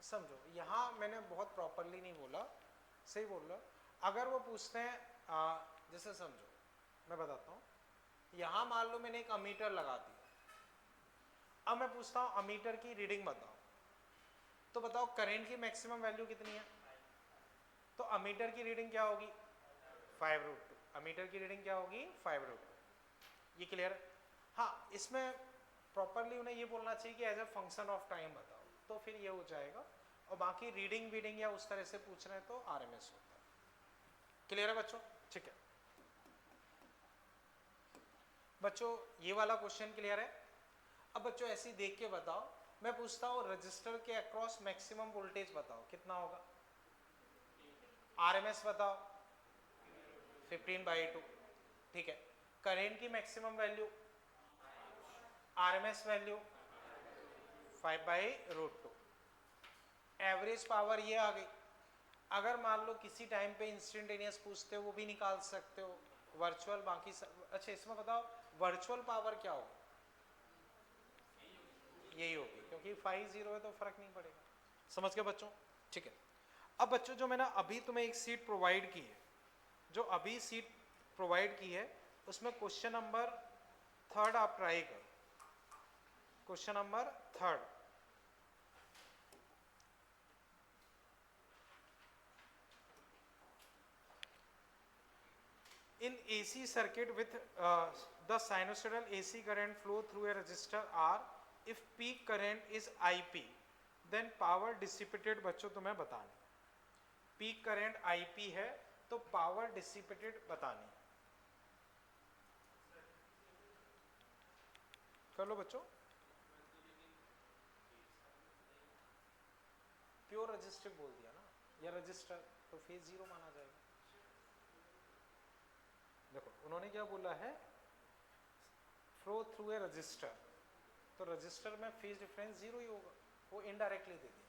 [SPEAKER 1] समझो, यहाँ मैंने बहुत प्रॉपरली नहीं बोला, सही बोल रहा। अगर वो पूछते हैं जैसे समझो, मैं बताता हूँ, यहाँ मान लो मैंने एक अमीटर लगा दिया। अब मैं पूछता हूँ अमीटर की रीडिंग बताओ, तो बताओ करंट की मैक्सिमम वैल्यू कितनी है? तो अमीटर की रीडिंग क्या होगी? 5√2। अमीटर की रीडिंग क्या होगी? 5√2। ये क्लियर है? हाँ, इसमें प्रॉपरली उन्हें ये बोलना चाहिए कि as a function of time बताओ, तो फिर ये हो जाएगा। और बाकी रीडिंग वीडिंग या उस तरह से पूछ रहे हैं तो आरएमएस होता है। क्लियर है बच्चों? ठीक है बच्चों, ये वाला क्वेश्चन क्लियर है। अब बच्चों ऐसे ही देख के बताओ, मैं पूछता हूँ रजिस्टर के अक्रॉस मैक्सिमम वोल्टेज बताओ कितना होगा? आरएमएस बताओ 15/2। ठीक है, करेंट की maximum value, RMS value 5/√2। Average power ये आ गई। अगर मान लो किसी टाइम पे इंस्टेंटेनियस पूछते हो, वो भी निकाल सकते हो। वर्चुअल बाकी अच्छा इसमें बताओ वर्चुअल पावर क्या होगी? यही होगी, क्योंकि 5-0 है तो फर्क नहीं पड़ेगा। समझ गए बच्चों? ठीक है, अब बच्चों जो मैंने अभी तुम्हें एक सीट प्रोवाइड की है, जो अभी सीट प्रोवाइड की है, उसमें क्वेश्चन नंबर 3 आप ट्राई करो। Question number 3, in AC circuit with the sinusoidal AC current flow through a resistor R, if peak current is IP, then power dissipated बच्चों तुम्हें बतानी। पीक करंट IP है तो पावर डिसिपेटेड बतानी। कर लो बच्चों। प्योर रजिस्टिव बोल दिया ना, या रजिस्टर, तो फेज 0 माना जाएगा। देखो उन्होंने क्या बोला है, फ्लो थ्रू ए रजिस्टर, तो रजिस्टर में फेज डिफरेंस 0 ही होगा, वो इनडायरेक्टली दे दिया।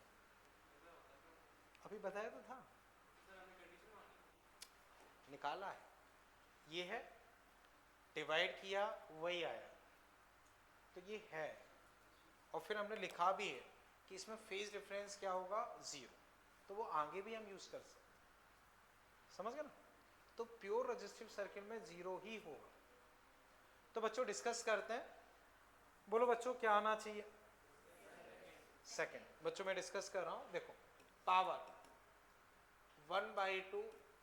[SPEAKER 1] अभी बताया तो था, निकाला है, ये है, डिवाइड किया वही आया, तो ये है। और फिर हमने लिखा भी है कि इसमें फेज डिफरेंस क्या होगा? 0, तो वो आगे भी हम यूज कर सकते। समझ गए ना? तो प्योर रजिस्टिव सर्किट में 0 ही होगा। तो बच्चों डिस्कस करते हैं, बोलो बच्चों क्या आना चाहिए? सेकंड। बच्चों मैं डिस्कस कर रहा हूं, देखो power 1/2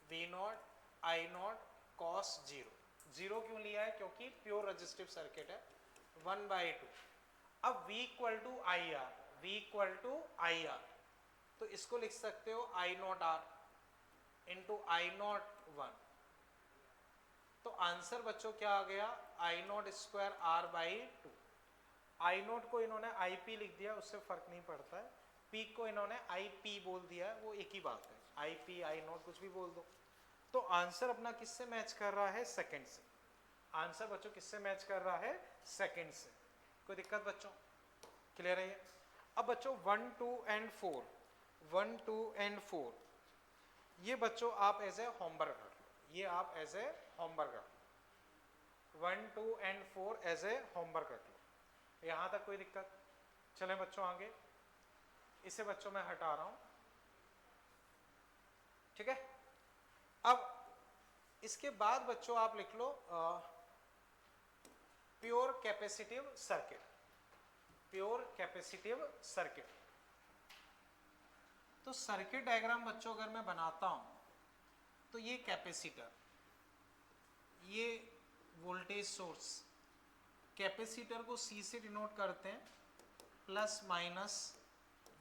[SPEAKER 1] V naught I naught cos 0, 0 क्यों लिया है? क्योंकि प्योर रजिस्टिव सर्किट है। 1/2, अब V equal to I R, V equal to I R, तो इसको लिख सकते हो I not R into I not 1। तो आंसर बच्चों क्या आ गया? I not square R by 2। I not को इन्होंने आई पी लिख दिया, उससे फर्क नहीं पड़ता है। पी को इन्होंने आई पी बोल दिया है, वो एक ही बात है। आई पी आई नॉट कुछ भी बोल दो। तो आंसर अपना किससे मैच कर रहा है? सेकंड से। आंसर बच्चों किससे मैच कर रहा है? सेकंड से। कोई दिक्कत बच्चों? क्लियर है ये? अब बच्चों 1, 2 एंड 4, 1, 2 एंड 4, ये बच्चों आप एज ए होमवर्क रख लो, ये आप एज ए होमवर्क रख लो। 1, 2 एंड 4 एज ए होमवर्क रख लो। यहां तक कोई दिक्कत? चलें बच्चों आगे, इसे बच्चों मैं हटा रहा हूं, ठीक है। अब इसके बाद बच्चों आप लिख लो pure capacitive circuit, pure capacitive circuit. तो सर्किट डायग्राम बच्चों अगर मैं बनाता हूं तो ये कैपेसिटर, ये वोल्टेज सोर्स, कैपेसिटर को C से डिनोट करते हैं, plus minus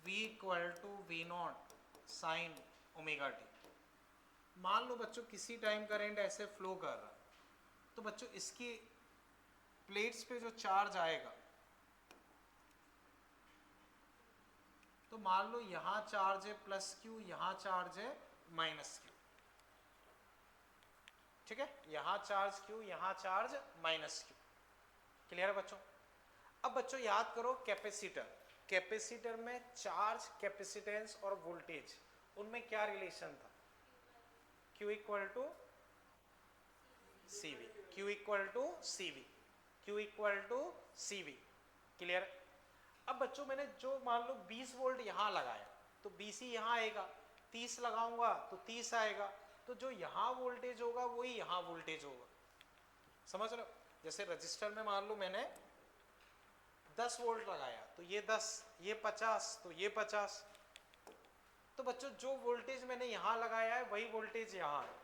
[SPEAKER 1] V equal to V not sine omega t. मान लो बच्चों किसी टाइम करंट ऐसे फ्लो कर रहा है, तो बच्चों इसकी प्लेट्स पे जो चार्ज आएगा, तो मान लो यहां चार्ज है प्लस Q, यहां चार्ज है माइनस Q, ठीक है। यहां चार्ज Q, यहां चार्ज माइनस Q। क्लियर है बच्चों? अब बच्चों याद करो कैपेसिटर, कैपेसिटर में चार्ज, कैपेसिटेंस और वोल्टेज, उनमें क्या रिलेशन था? Q equal to CV, Q equal to CV, Q equal to CV। Clear? अब बच्चों मैंने जो मान लो 20 वोल्ट यहां लगाया, तो 20 ही यहां आएगा, 30 लगाऊंगा तो 30 आएगा, तो जो यहां वोल्टेज होगा वही यहां वोल्टेज होगा। समझ रहे हो? जैसे रजिस्टर में मान लो मैंने 10 वोल्ट लगाया, तो ये 10, ये 50, तो ये 50। तो बच्चों जो वोल्टेज मैंने यहां लगाया है वही वोल्टेज यहां है।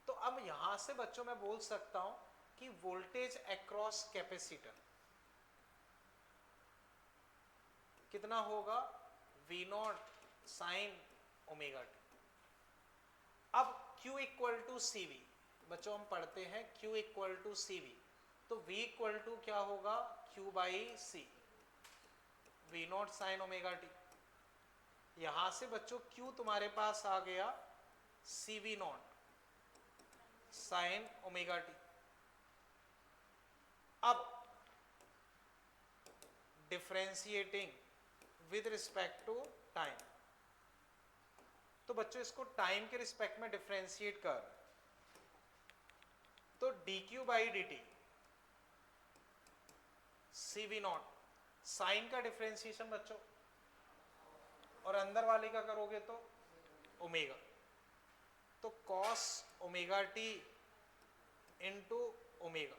[SPEAKER 1] तो अब यहां से बच्चों मैं बोल सकता हूं कि वोल्टेज अक्रॉस कैपेसिटर कितना होगा? V not sine omega t. अब Q इक्वल टू CV, बच्चों हम पढ़ते हैं Q इक्वल टू CV, तो V इक्वल टू क्या होगा? Q by C, V not sine omega t. यहां से बच्चों Q तुम्हारे पास आ गया CV not sine omega t. अब differentiating with respect to time, तो बच्चों इसको टाइम के रिस्पेक्ट में डिफरेंशिएट कर, तो dq by dt CV not, sine का डिफरेंशिएशन बच्चों, और अंदर वाले का करोगे तो ओमेगा, तो cos omega t into omega.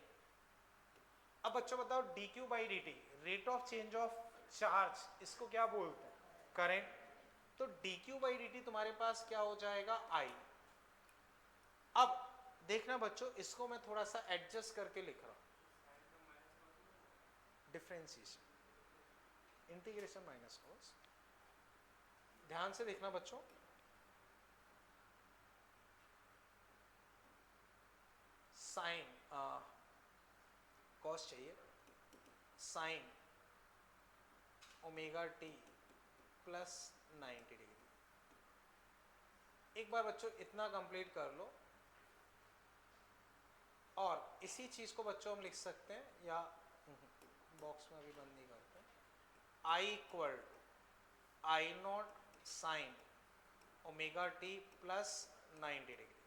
[SPEAKER 1] अब बच्चों बताओ dq by dt, rate of change of charge, इसको क्या बोलते हैं? करंट। तो dq बाई dt तुम्हारे पास क्या हो जाएगा? I। अब देखना बच्चों, इसको मैं थोड़ा सा एडजस्ट करके लिख रहा हूं, डिफरेंशिएशन, इंटीग्रेशन माइनस कॉस। ध्यान से देखना बच्चों, साइन कॉस चाहिए, sign omega t plus 90 degree. एक बार बच्चों इतना कंप्लीट कर लो, और इसी चीज को बच्चों हम लिख सकते हैं, या बॉक्स में अभी बंद नहीं करते, I equal to I naught sine omega t plus 90 degree.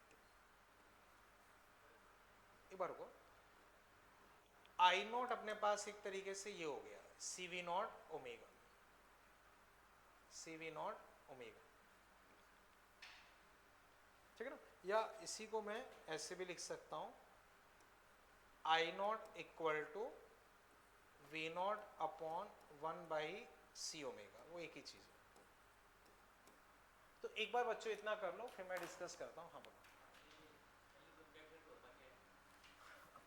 [SPEAKER 1] एक बार को आई नॉट अपने पास एक तरीके से ये हो गया CV not omega, CV not omega, ठीक है ना। या इसी को मैं ऐसे भी लिख सकता हूं, I not equal to V not upon 1/c omega, वो एक ही चीज है। तो एक बार बच्चों इतना कर लो, फिर मैं डिस्कस करता हूँ। हाँ बोलो।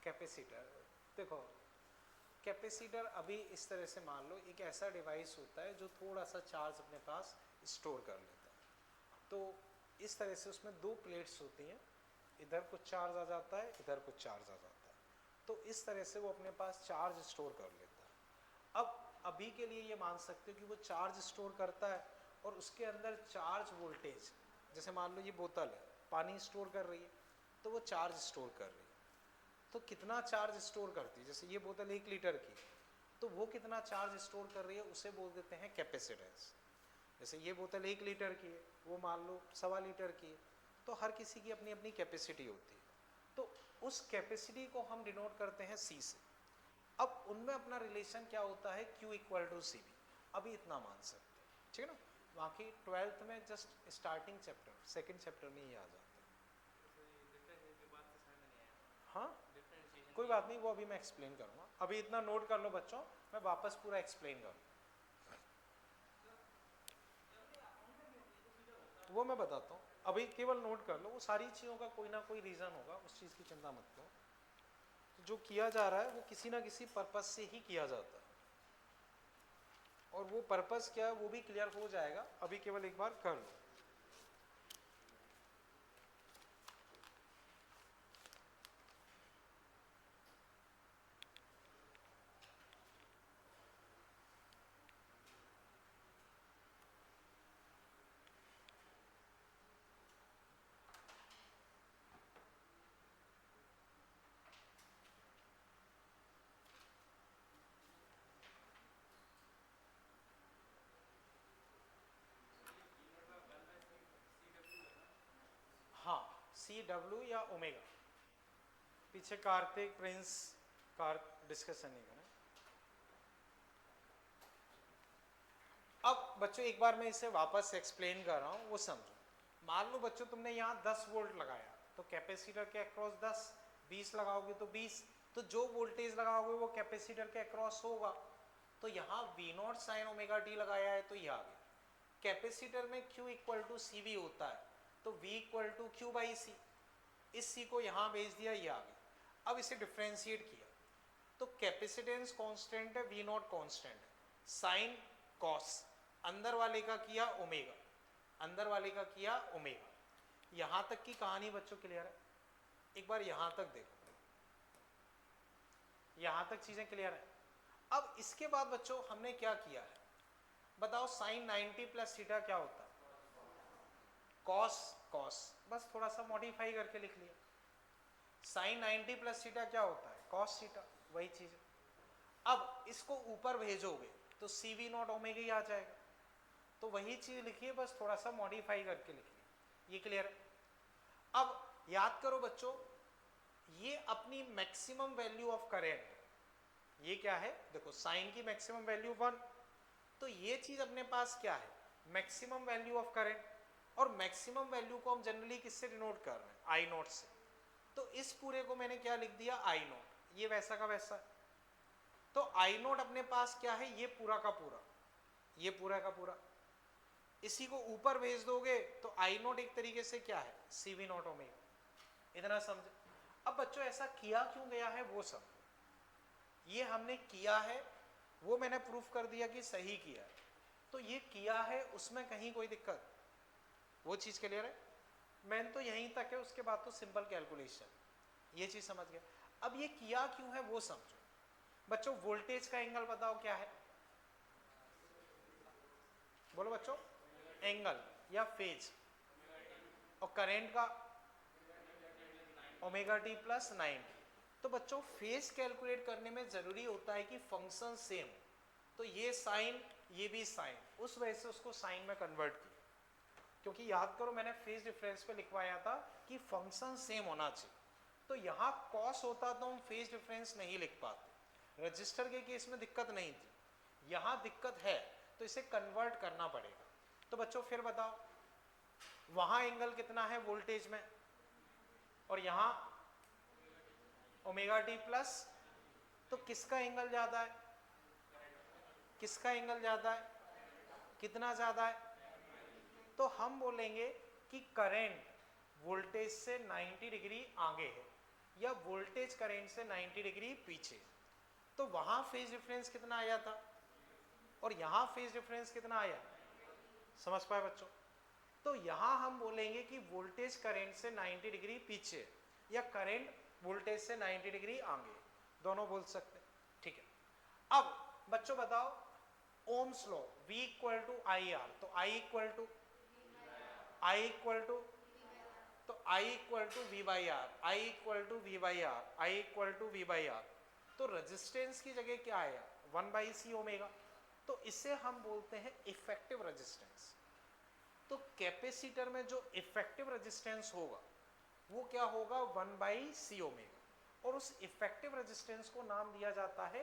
[SPEAKER 1] कैपेसिटर, देखो कैपेसिटर अभी इस तरह से मान लो एक ऐसा डिवाइस होता है जो थोड़ा सा चार्ज अपने पास स्टोर कर लेता है। तो इस तरह से उसमें दो प्लेट्स होती हैं, इधर कुछ चार्ज आ जाता है, इधर कुछ चार्ज आ जाता है। तो इस तरह से वो अपने पास चार्ज स्टोर कर लेता है। अब अभी के लिए ये मान सकते हो कि वो चार्ज स्टोर करता है और उसके अंदर चार्ज वोल्टेज, जैसे मान लो ये बोतल है, पानी स्टोर कर रही है, तो वो चार्ज स्टोर कर रही है। तो कितना चार्ज स्टोर करती है, जैसे ये बोतल 1 लीटर की, तो वो कितना चार्ज स्टोर कर रही है उसे बोल देते हैं कैपेसिटेंस। जैसे ये बोतल 1 लीटर की है, वो मान लो 1.25 लीटर की है, तो हर किसी की अपनी अपनी कैपेसिटी होती है। तो उस कैपेसिटी को हम डिनोट करते हैं C से। अब उनमें अपना रिलेशन क्या होता है, Q equal to C B. अभी इतना मान सकते हैं, ठीक है ना। बाकी 12th में just starting chapter, second chapter में ही आ जाते हैं। हाँ कोई बात नहीं, वो अभी मैं एक्सप्लेन करूँगा। अभी इतना नोट कर लो बच्चों, मैं वापस पूरा एक्सप्लेन करूँ, वो मैं बताता हूँ। अभी केवल नोट कर लो, वो सारी चीज़ों का कोई ना कोई रीज़न होगा, उस चीज़ की चिंता मत करो। तो जो किया जा रहा है वो किसी ना किसी पर्पस से ही किया जाता है, और वो पर्पस क्या है वो भी क्लियर हो जाएगा। अभी केवल एक बार कर लो। हाँ CW या ओमेगा, पीछे कार्तिक प्रिंस डिस्कशन नहीं करें। अब बच्चों एक बार मैं इसे वापस एक्सप्लेन कर रहा हूँ, वो समझो। मान लो बच्चों तुमने यहाँ 10 वोल्ट लगाया, तो कैपेसिटर के अक्रॉस 10, 20 लगाओगे तो 20, तो जो वोल्टेज लगाओगे वो कैपेसिटर के अक्रॉस होगा। तो यहाँ V not sine omega t लगाया है तो ये आ गया। कैपेसिटर में Q equal to C V होता है, तो V equal to Q by C, इस C को यहाँ भेज दिया, ये आ गया। अब इसे डिफ्रेंशिएट किया तो कैपेसिटेंस कांस्टेंट है, V नॉट कांस्टेंट है, साइन कॉस, अंदर वाले का किया ओमेगा, अंदर वाले का किया ओमेगा। यहां तक की कहानी बच्चों क्लियर है? एक बार यहां तक देखो, यहां तक चीजें क्लियर है। अब इसके बाद बच्चों हमने क्या किया है बताओ, साइन 90 प्लस थीटा क्या होता है, कॉस कॉस, बस थोड़ा सा मॉडिफाई करके लिख लिया। साइन 90 प्लस थीटा क्या होता है, कॉस थीटा, वही चीज है। अब इसको ऊपर भेजोगे तो सी वी नॉट ओमेगा ही आ जाएगा, तो वही चीज लिखिए, बस थोड़ा सा मॉडिफाई करके लिखिए। ये क्लियर है? अब याद करो बच्चों, ये अपनी मैक्सिमम वैल्यू ऑफ करेंट, ये क्या है देखो, साइन की मैक्सिमम वैल्यू 1, तो ये चीज अपने पास क्या है, मैक्सिमम वैल्यू ऑफ करंट। और मैक्सिमम वैल्यू को हम जनरली किससे डिनोट कर रहे हैं, आई नॉट से। तो इस पूरे को मैंने क्या लिख दिया, आई नॉट, ये वैसा का वैसा। तो आई नॉट अपने पास क्या है, ये पूरा का पूरा, ये पूरा का पूरा। इसी को ऊपर भेज दोगे तो आई नॉट एक तरीके से क्या है, सी वी नॉट ओमेगा। इतना समझे? अब बच्चों ऐसा किया क्यों गया है वो समझो। ये हमने किया है, वो मैंने प्रूफ कर दिया कि सही किया है, तो ये किया है उसमें कहीं कोई दिक्कत, वो चीज क्लियर है? मैन तो यहीं तक है, उसके बाद तो सिंपल कैलकुलेशन, ये चीज समझ गया। अब ये किया क्यों है वो समझो बच्चों। वोल्टेज का एंगल बताओ क्या है, बोलो बच्चों, एंगल या फेज, और करंट का ओमेगा टी प्लस 90। तो बच्चों फेज कैलकुलेट करने में जरूरी होता है कि फंक्शन सेम, तो ये साइन ये भी साइन, उस वजह से उसको साइन में कन्वर्ट किया। क्योंकि याद करो मैंने फेज डिफरेंस पे लिखवाया था कि फंक्शन सेम होना चाहिए, तो यहाँ कॉस होता तो हम फेज डिफरेंस नहीं लिख पाते। रजिस्टर के केस में दिक्कत नहीं थी, यहाँ दिक्कत है, तो इसे कन्वर्ट करना पड़ेगा। तो बच्चों फिर बताओ, वहां एंगल कितना है वोल्टेज में, और यहाँ ओमेगा टी प्लस, तो किसका एंगल ज्यादा है, किसका एंगल ज्यादा है, कितना ज्यादा है, तो हम बोलेंगे कि करंट वोल्टेज से 90 डिग्री आगे है या वोल्टेज करंट से 90 डिग्री पीछे। तो वहां फेज डिफरेंस कितना आया था और यहां फेज डिफरेंस कितना आया, समझ पाए बच्चों। तो यहां हम बोलेंगे कि वोल्टेज करंट से 90 डिग्री पीछे या करंट वोल्टेज से 90 डिग्री आगे, दोनों बोल सकते हैं, ठीक है। अब बच्चों बताओ Ohm's law V equal to I R, तो I इक्वल टू तो I equal to V by R, I equal to V by R, I equal to V by R. तो रेजिस्टेंस की जगह क्या आया, 1/c ओमेगा, तो इसे हम बोलते हैं इफेक्टिव रेजिस्टेंस। तो कैपेसिटर में जो इफेक्टिव रेजिस्टेंस होगा वो क्या होगा, 1/c ओमेगा, और उस इफेक्टिव रेजिस्टेंस को नाम दिया जाता है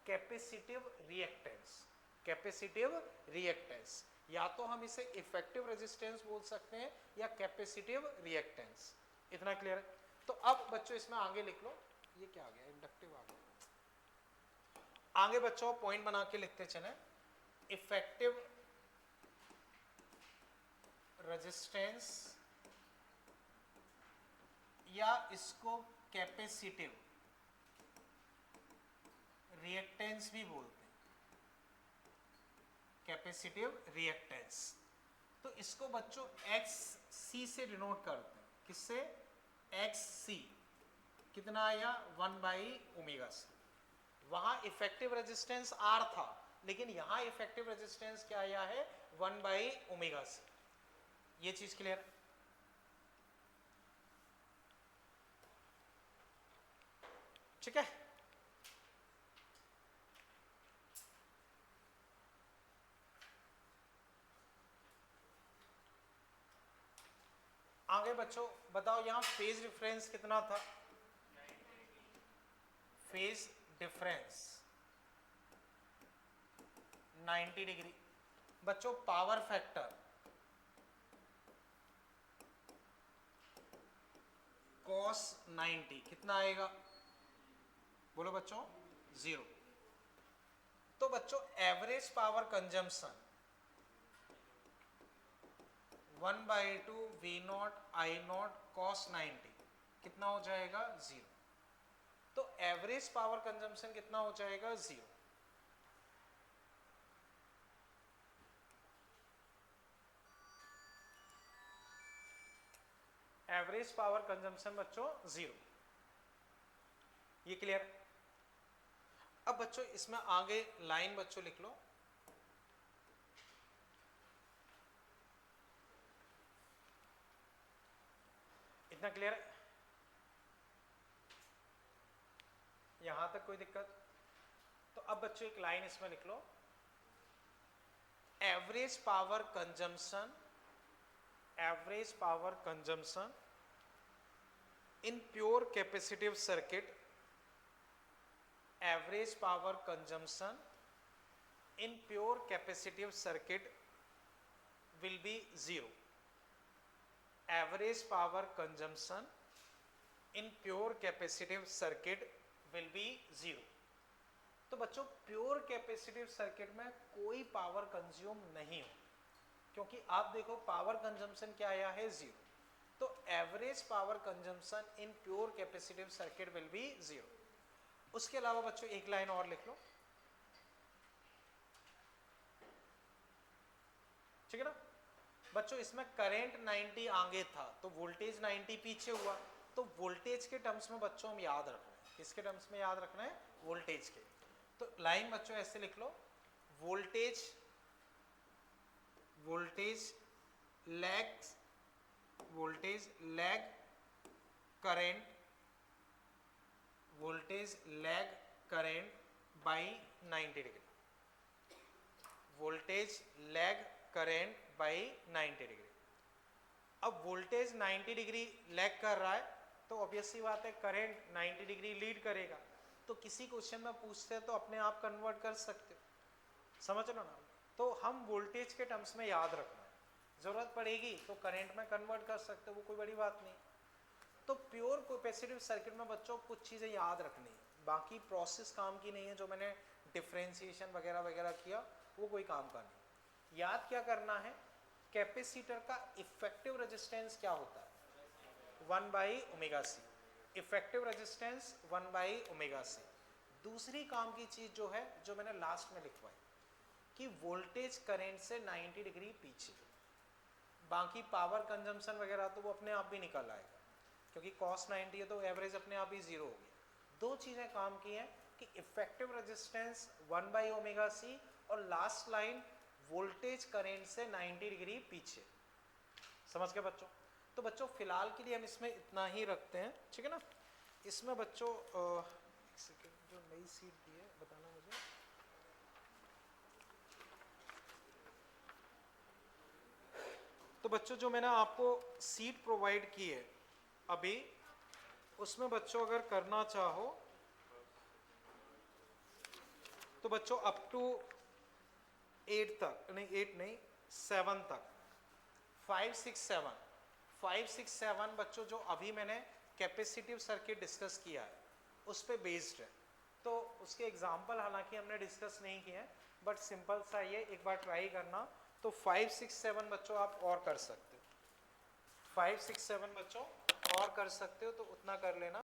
[SPEAKER 1] कैपेसिटिव रिएक्टेंस। कैपेसिटिव रिएक्टेंस, या तो हम इसे इफेक्टिव रेजिस्टेंस बोल सकते हैं या कैपेसिटिव रिएक्टेंस। इतना क्लियर है। तो अब बच्चों इसमें आगे लिख लो, ये क्या आ गया, इंडक्टिव आ गया। आगे बच्चों पॉइंट बना के लिखते चले, इफेक्टिव रेजिस्टेंस या इसको कैपेसिटिव रिएक्टेंस भी बोलते हैं, कैपेसिटिव रिएक्टेंस। तो इसको बच्चों XC से डिनोट करते हैं, किससे, XC, कितना आया, 1/ω। वहां इफेक्टिव रेजिस्टेंस R था, लेकिन यहां इफेक्टिव रेजिस्टेंस क्या आया है, 1/ω। ये चीज क्लियर, ठीक है। आगे बच्चों बताओ यहां फेज डिफरेंस कितना था, फेज डिफरेंस 90 डिग्री। बच्चों पावर फैक्टर cos 90 कितना आएगा, बोलो बच्चों, 0। तो बच्चों average power consumption 1/2 V0 I0 cos 90 कितना हो जाएगा, 0। तो एवरेज पावर कंजम्पशन कितना हो जाएगा, 0। एवरेज पावर कंजम्पशन बच्चों 0, ये क्लियर। अब बच्चों इसमें आगे लाइन बच्चों लिख लो, इतना क्लियर है, यहां तक कोई दिक्कत। तो अब बच्चों एक लाइन इसमें लिख लो, average power consumption, average power consumption in pure capacitive circuit, average power consumption in pure capacitive circuit will be 0. Average power consumption in pure capacitive circuit will be 0. तो बच्चों प्योर कैपेसिटिव सर्किट में कोई power consume नहीं हो, क्योंकि आप देखो power consumption क्या आया है, 0। तो average power consumption in pure capacitive circuit will be 0। उसके अलावा बच्चों एक लाइन और लिख लो, ठीक है ना। बच्चों इसमें करंट 90 आगे था तो वोल्टेज 90 पीछे हुआ, तो वोल्टेज के टर्म्स में बच्चों हम याद रखना है, किसके टर्म्स में याद रखना है, वोल्टेज के। तो लाइन बच्चों ऐसे लिख लो, voltage lag current, voltage lag current by 90 degree, voltage lag current by 90 degree. अब वोल्टेज 90 डिग्री लैग कर रहा है तो ऑब्वियस सी बात है करंट 90 डिग्री लीड करेगा। तो किसी क्वेश्चन में पूछते हैं तो अपने आप कन्वर्ट कर सकते हो, समझ लो ना। तो हम वोल्टेज के टर्म्स में याद रखना है, जरूरत पड़ेगी तो करंट में कन्वर्ट कर सकते हो, वो कोई बड़ी बात नहीं। तो प्योर कैपेसिटिव सर्किट में बच्चों कुछ चीज़ें याद रखनी है, बाकी प्रोसेस काम की नहीं है, जो मैंने डिफ्रेंशिएशन वगैरह वगैरह किया वो कोई काम का नहीं। याद क्या करना है, कैपेसिटर का इफेक्टिव रेजिस्टेंस क्या होता है, 1/ω_c, इफेक्टिव रेजिस्टेंस 1/ω_c। दूसरी काम की चीज जो है, जो मैंने लास्ट में लिखवाई, कि वोल्टेज करंट से 90 डिग्री पीछे। बाकी पावर कंजम्पशन वगैरह तो वो अपने आप भी निकल आएगा, क्योंकि cos 90 है तो एवरेज अपने आप ही जीरो हो गया। दो चीजें काम की हैं कि इफेक्टिव रेजिस्टेंस 1/ω_c और लास्ट लाइन वोल्टेज करंट से 90 डिग्री पीछे। समझ गए बच्चों? तो बच्चों फिलहाल के लिए हम इसमें इतना ही रखते हैं, ठीक है ना। इसमें बच्चों एक सेकेंड, जो नई सीट दी है बताना मुझे। तो बच्चों जो मैंने आपको सीट प्रोवाइड की है अभी, उसमें बच्चों अगर करना चाहो तो बच्चों अप टू 8 तक, नहीं 8 नहीं 7 तक, 5 6 7 बच्चों जो अभी मैंने कैपेसिटिव सर्किट डिस्कस किया है उस पे बेस्ड है। तो उसके एग्जाम्पल हालांकि हमने डिस्कस नहीं किए हैं, बट सिंपल सा ये एक बार ट्राई करना। तो 5 6 7 बच्चों आप और कर सकते हो, 5 6 7 बच्चों और कर सकते हो, तो उतना कर लेना।